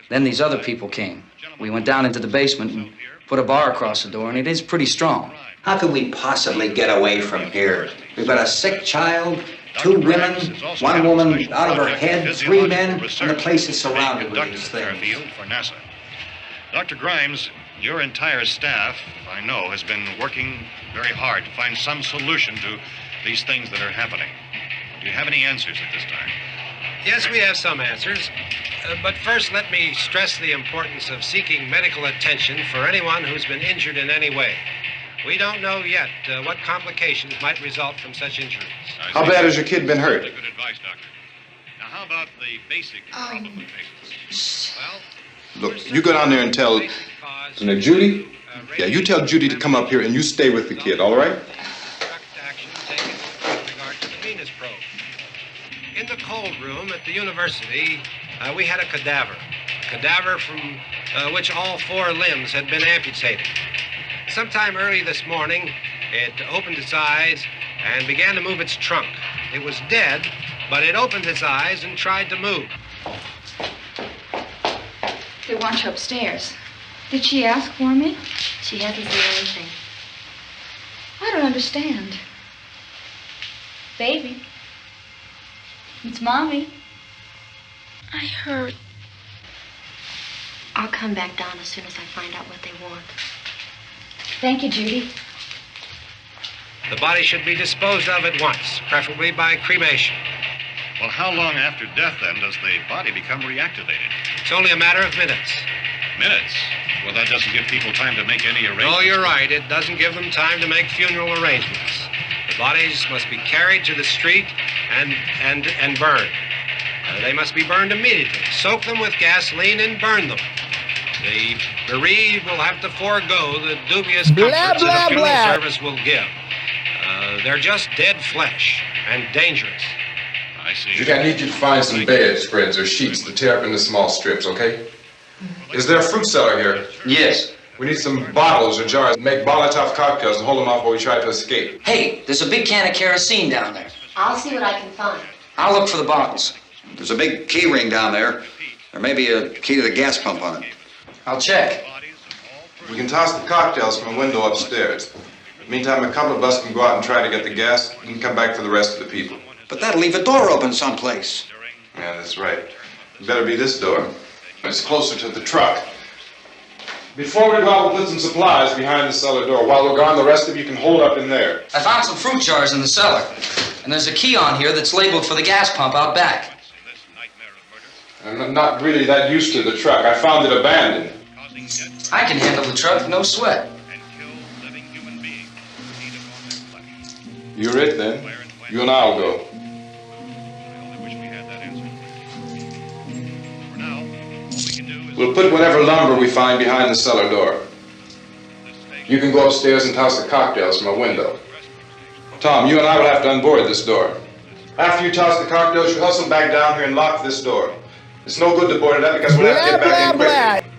Then these other people came. We went down into the basement and put a bar across the door, and it is pretty strong. How could we possibly get away from here? We've got a sick child, 2 women, 1 woman out of her head, 3 men, and the place is surrounded with these things. For NASA. Dr. Grimes, your entire staff, I know, has been working very hard to find some solution to these things that are happening. Do you have any answers at this time? Yes, we have some answers. But first, let me stress the importance of seeking medical attention for anyone who's been injured in any way. We don't know yet what complications might result from such injuries. How bad has your kid been hurt? Good advice, Doctor. Now, how about the basic problem with patients? Well, Look, you go down there and tell... Now, Judy? Yeah, you tell Judy to come up here and you stay with the kid, all right? In the cold room at the university, we had a cadaver from which all 4 limbs had been amputated. Sometime early this morning, it opened its eyes and began to move its trunk. It was dead, but it opened its eyes and tried to move. They want you upstairs. Did she ask for me? She hasn't said anything. I don't understand. Baby. It's Mommy. I heard. I'll come back down as soon as I find out what they want. Thank you, Judy. The body should be disposed of at once, preferably by cremation. Well, how long after death, then, does the body become reactivated? It's only a matter of minutes. Minutes? Well, that doesn't give people time to make any arrangements. Oh, you're right. It doesn't give them time to make funeral arrangements. The bodies must be carried to the street and burned. They must be burned immediately. Soak them with gasoline and burn them. The bereaved will have to forego the dubious comforts that a funeral service will give. They're just dead flesh and dangerous. I see. Judy, I need you to find some bedspreads or sheets to tear up into small strips, okay? Is there a fruit cellar here? Yes. We need some bottles or jars. Make Molotov cocktails and hold them off while we try to escape. Hey, there's a big can of kerosene down there. I'll see what I can find. I'll look for the bottles. There's a big key ring down there. There may be a key to the gas pump on it. I'll check. We can toss the cocktails from a window upstairs. Meantime, a couple of us can go out and try to get the gas and come back for the rest of the people. But that'll leave a door open someplace. Yeah, that's right. It better be this door. It's closer to the truck. Before we go out, we'll put some supplies behind the cellar door. While we're gone, the rest of you can hold up in there. I found some fruit jars in the cellar. And there's a key on here that's labeled for the gas pump out back. I'm not really that used to the truck. I found it abandoned. I can handle the truck, no sweat. You're it, then. You and I'll go. We'll put whatever lumber we find behind the cellar door. You can go upstairs and toss the cocktails from a window. Tom, you and I will have to unboard this door. After you toss the cocktails, you hustle back down here and lock this door. It's no good to board it up because we'll have to get back in quickly.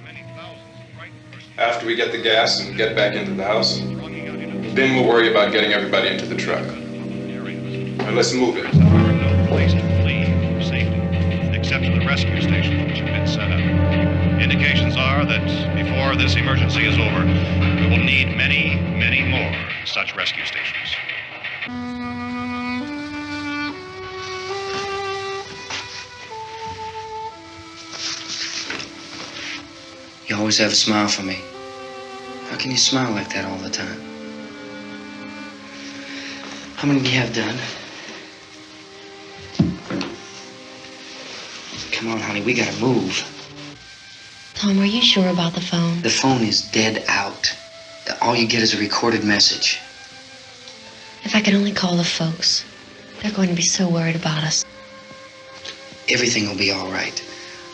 After we get the gas and get back into the house, then we'll worry about getting everybody into the truck. Now let's move it. There are no place to flee for safety, except for the rescue stations which have been set up. Indications are that before this emergency is over, we will need many, many more such rescue stations. You always have a smile for me. How can you smile like that all the time? How many do you have done? Come on, honey, we gotta move. Tom, are you sure about the phone? The phone is dead out. All you get is a recorded message. If I could only call the folks. They're going to be so worried about us. Everything will be all right.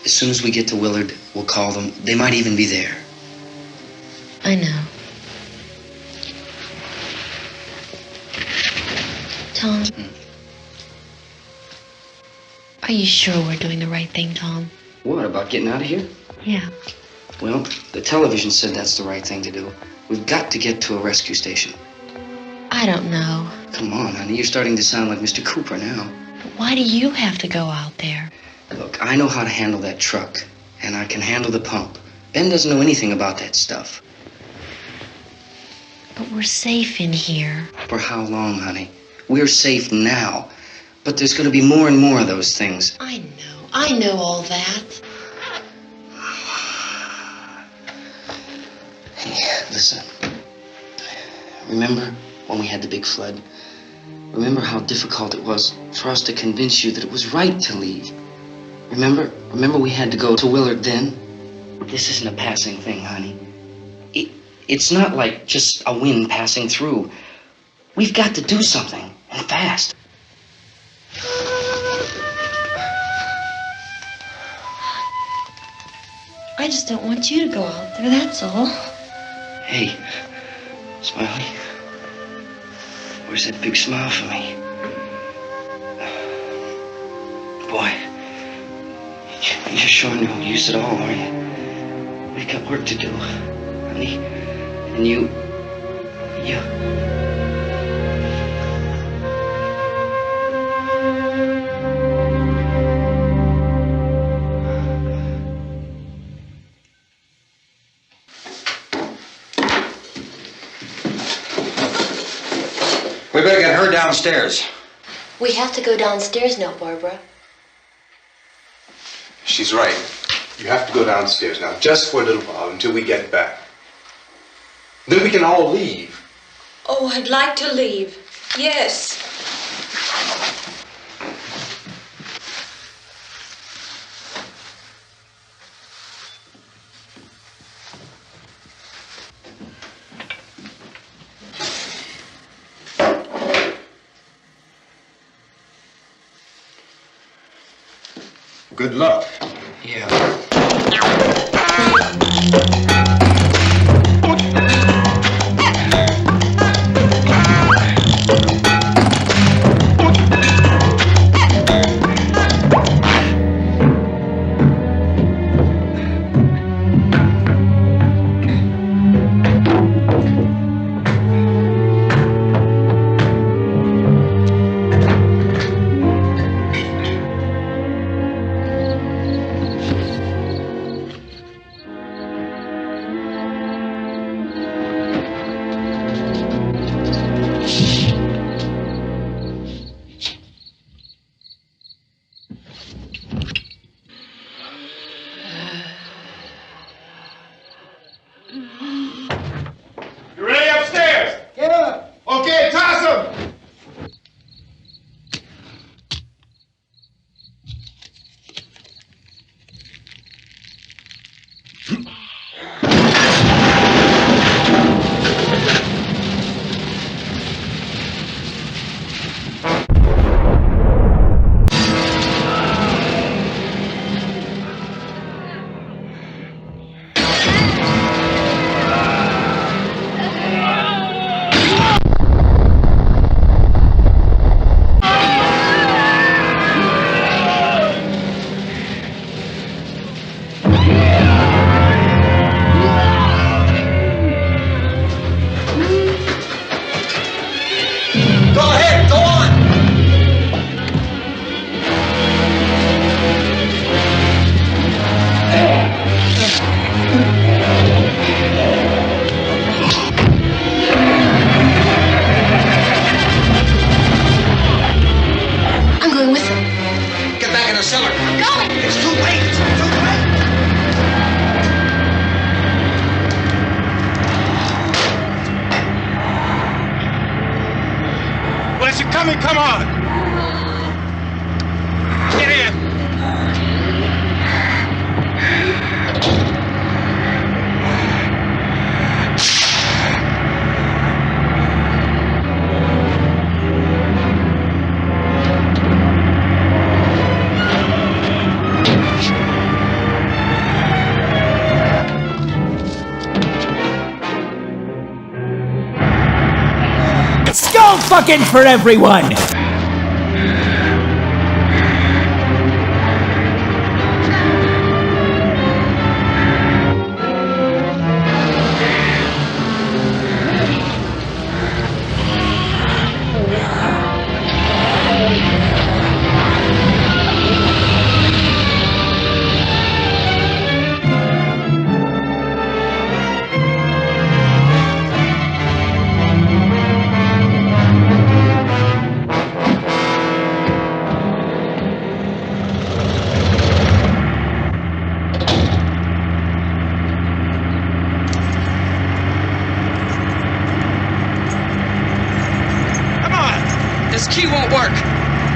As soon as we get to Willard, we'll call them. They might even be there. I know. Tom? Are you sure we're doing the right thing, Tom? What, about getting out of here? Yeah. Well, the television said that's the right thing to do. We've got to get to a rescue station. I don't know. Come on, honey, you're starting to sound like Mr. Cooper now. But why do you have to go out there? Look, I know how to handle that truck, and I can handle the pump. Ben doesn't know anything about that stuff. But we're safe in here. For how long, honey? We're safe now. But there's going to be more and more of those things. I know all that. Hey, listen. Remember when we had the big flood? Remember how difficult it was for us to convince you that it was right to leave? Remember we had to go to Willard then? This isn't a passing thing, honey. It's not like just a wind passing through. We've got to do something, and fast. I just don't want you to go out there, that's all. Hey, Smiley. Where's that big smile for me? Boy, you're sure no use at all, are you? We've got work to do, honey. And you... We better get her downstairs. We have to go downstairs now, Barbara. She's right. You have to go downstairs now, just for a little while, until we get back. Then we can all leave. Oh, I'd like to leave. Yes. Good luck. Yeah. You ready upstairs? Yeah. Okay, toss them. Come on! Get in! Skull fucking for everyone!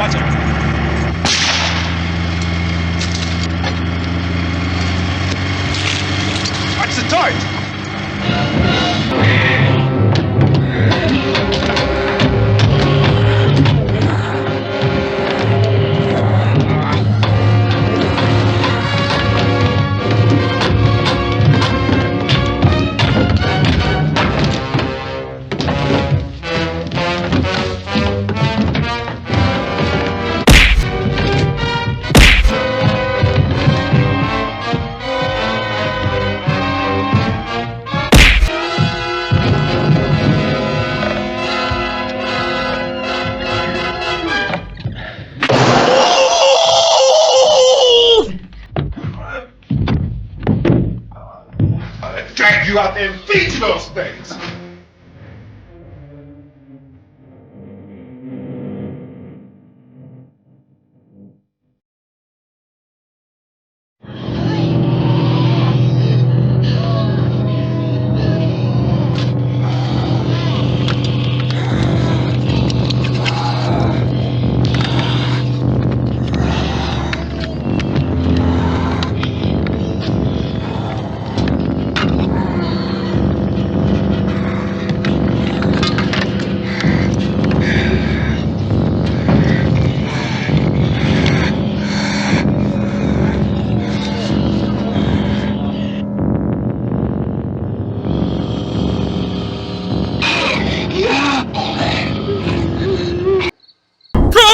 Watch it. Watch the torch! Drag you out there and feed you those things.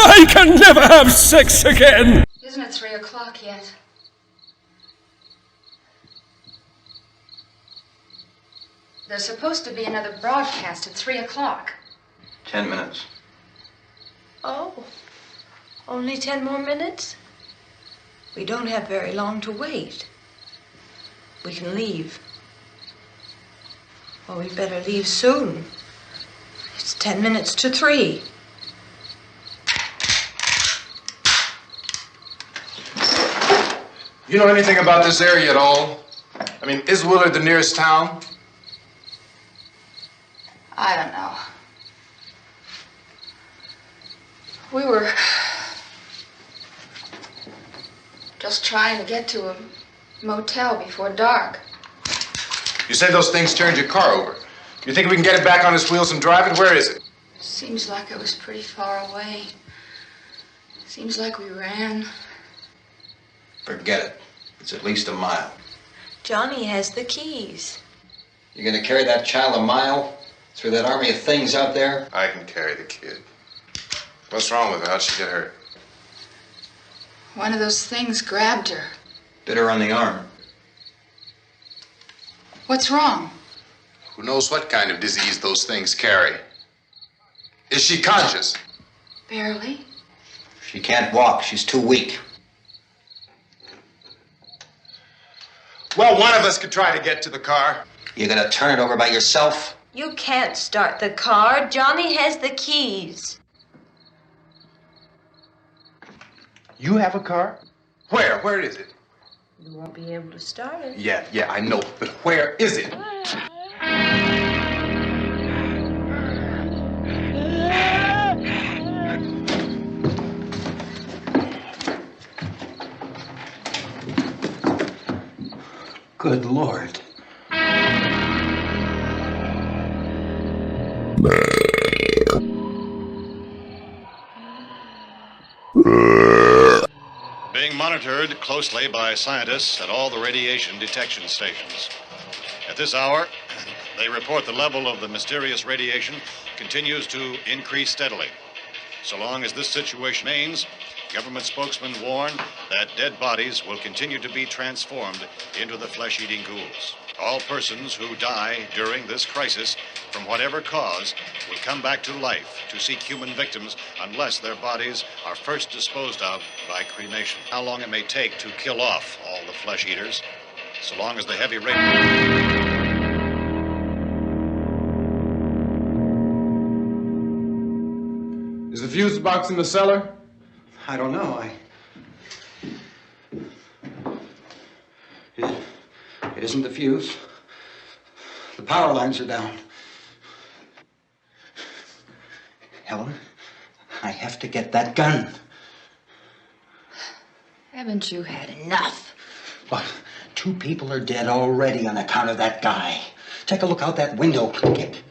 I can never have sex again! Isn't it 3 o'clock yet? There's supposed to be another broadcast at 3 o'clock. 10 minutes. Oh, only 10 more minutes? We don't have very long to wait. We can leave. Well, we better leave soon. It's 10 minutes to 3. You know anything about this area at all? I mean, is Willard the nearest town? I don't know. We were just trying to get to a motel before dark. You say those things turned your car over. You think we can get it back on its wheels and drive it? Where is it? Seems like it was pretty far away. Seems like we ran. Forget it. It's at least a mile. Johnny has the keys. You're gonna carry that child a mile through that army of things out there? I can carry the kid. What's wrong with her? How'd she get hurt? One of those things grabbed her. Bit her on the arm. What's wrong? Who knows what kind of disease those things carry? Is she conscious? Barely. She can't walk. She's too weak. Well, one of us could try to get to the car. You gonna turn it over by yourself? You can't start the car. Johnny has the keys. You have a car? Where? Where is it? You won't be able to start it. Yeah, I know, but where is it? Good Lord. Being monitored closely by scientists at all the radiation detection stations. At this hour, they report the level of the mysterious radiation continues to increase steadily. So long as this situation remains, government spokesmen warn that dead bodies will continue to be transformed into the flesh-eating ghouls. All persons who die during this crisis, from whatever cause, will come back to life to seek human victims unless their bodies are first disposed of by cremation. How long it may take to kill off all the flesh-eaters, so long as the heavy Is the fuse box in the cellar? I don't know. It isn't the fuse. The power lines are down. Helen, I have to get that gun. Haven't you had enough? But 2 people are dead already on account of that guy. Take a look out that window. Get.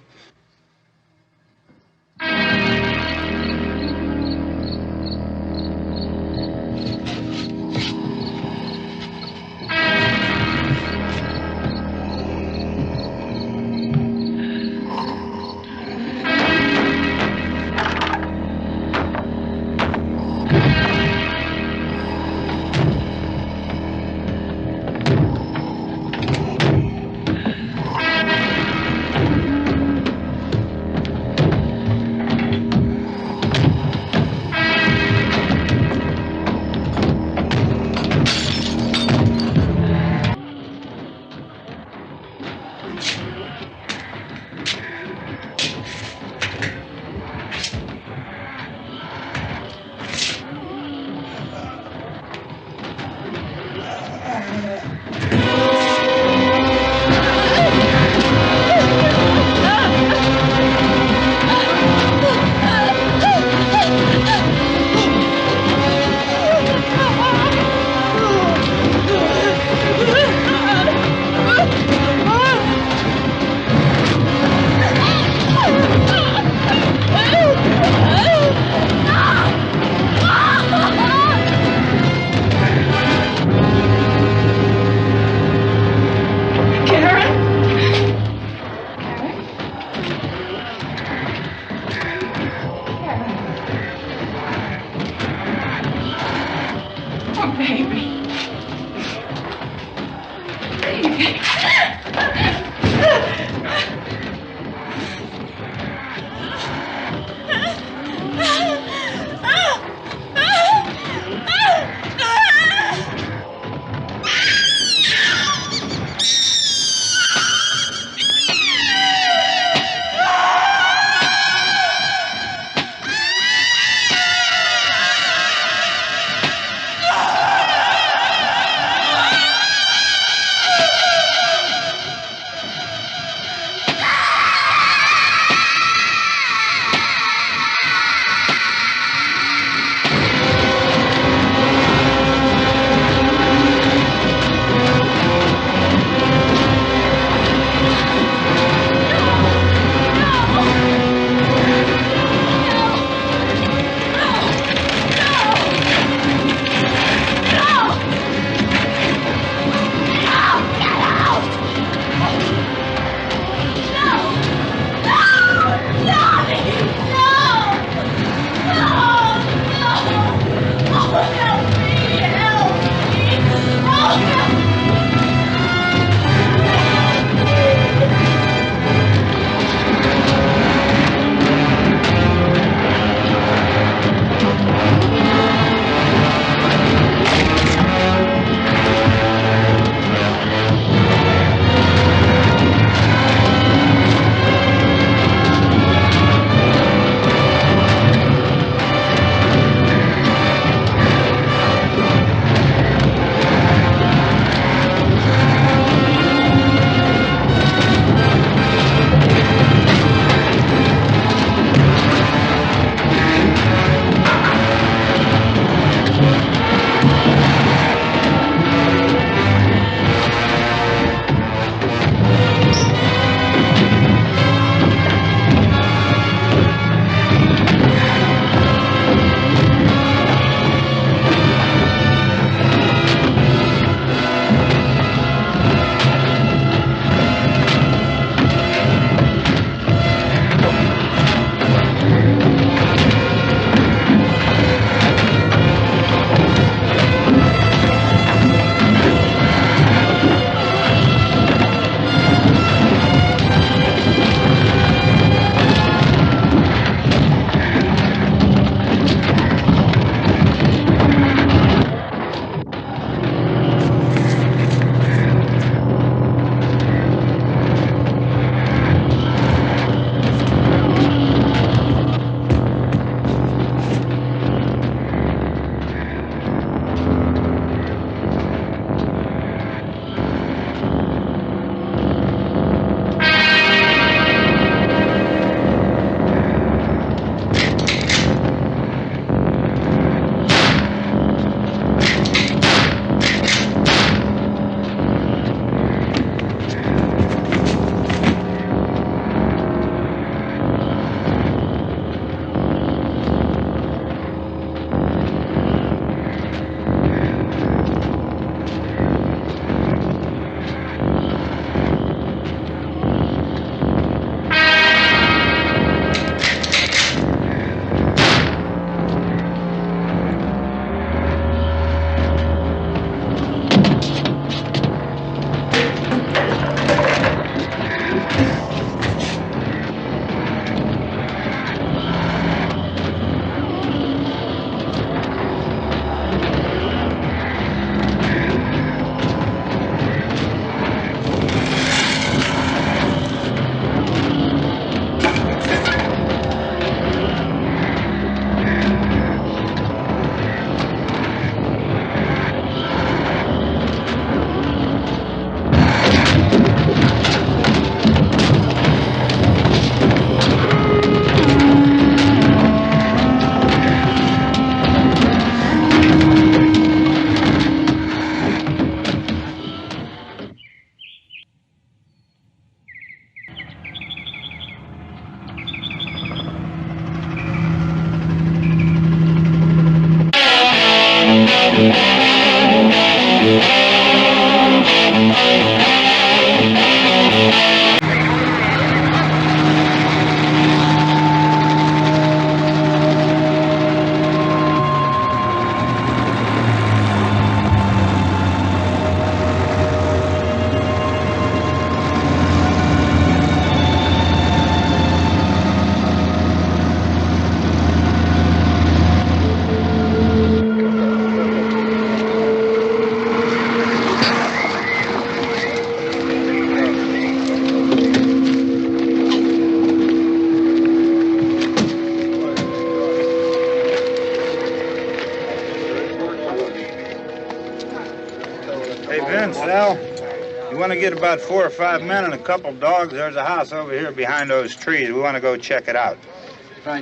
You want to get about 4 or 5 men and a couple dogs? There's a house over here behind those trees. We want to go check it out.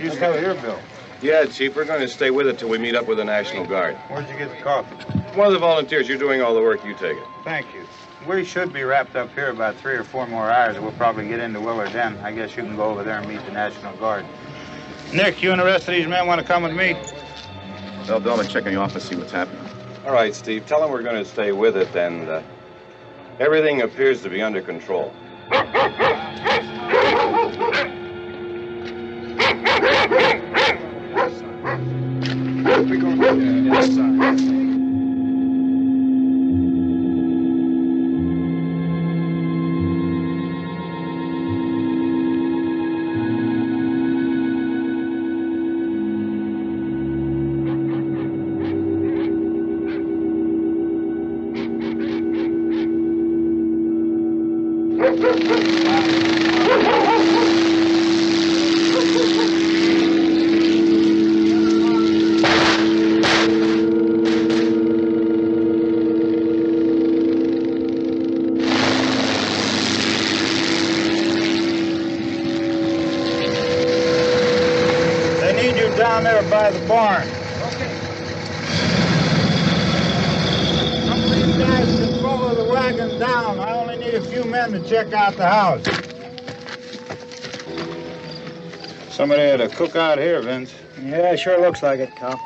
You stay here, Bill. Yeah, Chief, we're going to stay with it till we meet up with the National Guard. Where'd you get the coffee? One of the volunteers. You're doing all the work. You take it. Thank you. We should be wrapped up here about 3 or 4 more hours, and we'll probably get into Willard then. I guess you can go over there and meet the National Guard. Nick, you and the rest of these men want to come with me? Well, Bill, I'm checking the office, see what's happening. All right, Steve, tell them we're going to stay with it, and everything appears to be under control. We're going to the inside. Down there by the barn. Okay. Some of these guys can follow the wagon down. I only need a few men to check out the house. Somebody had a cookout here, Vince. Yeah, sure looks like it, Cal.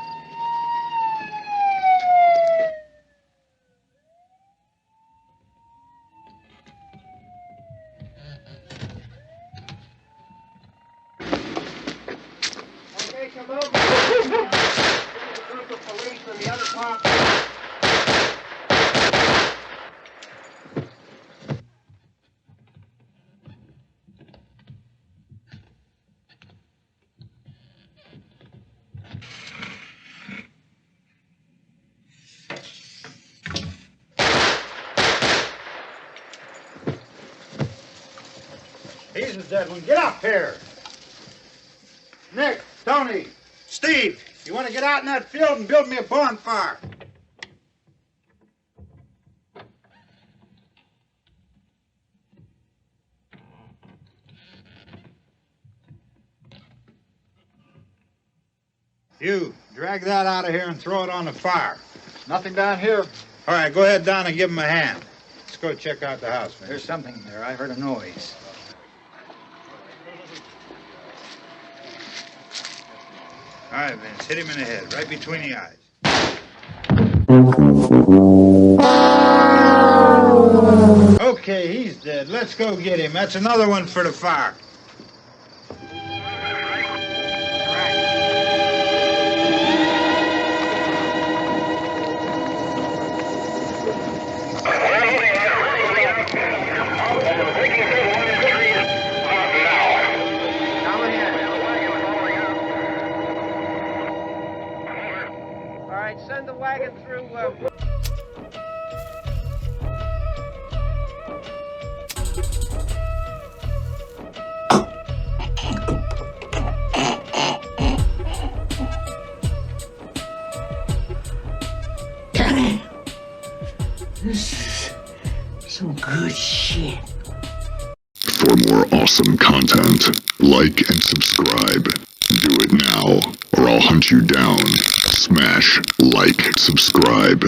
He's a dead one. Get up here. Nick, Tony, Steve, you want to get out in that field and build me a bonfire? You, drag that out of here and throw it on the fire. Nothing down here. All right, go ahead down and give him a hand. Let's go check out the house, man. There's something there. I heard a noise. All right, Vince, hit him in the head, right between the eyes. Okay, he's dead. Let's go get him. That's another one for the fire. Send the wagon through. This is some good shit. For more awesome content, like and subscribe. Do it now, or I'll hunt you down. Smash, like, subscribe.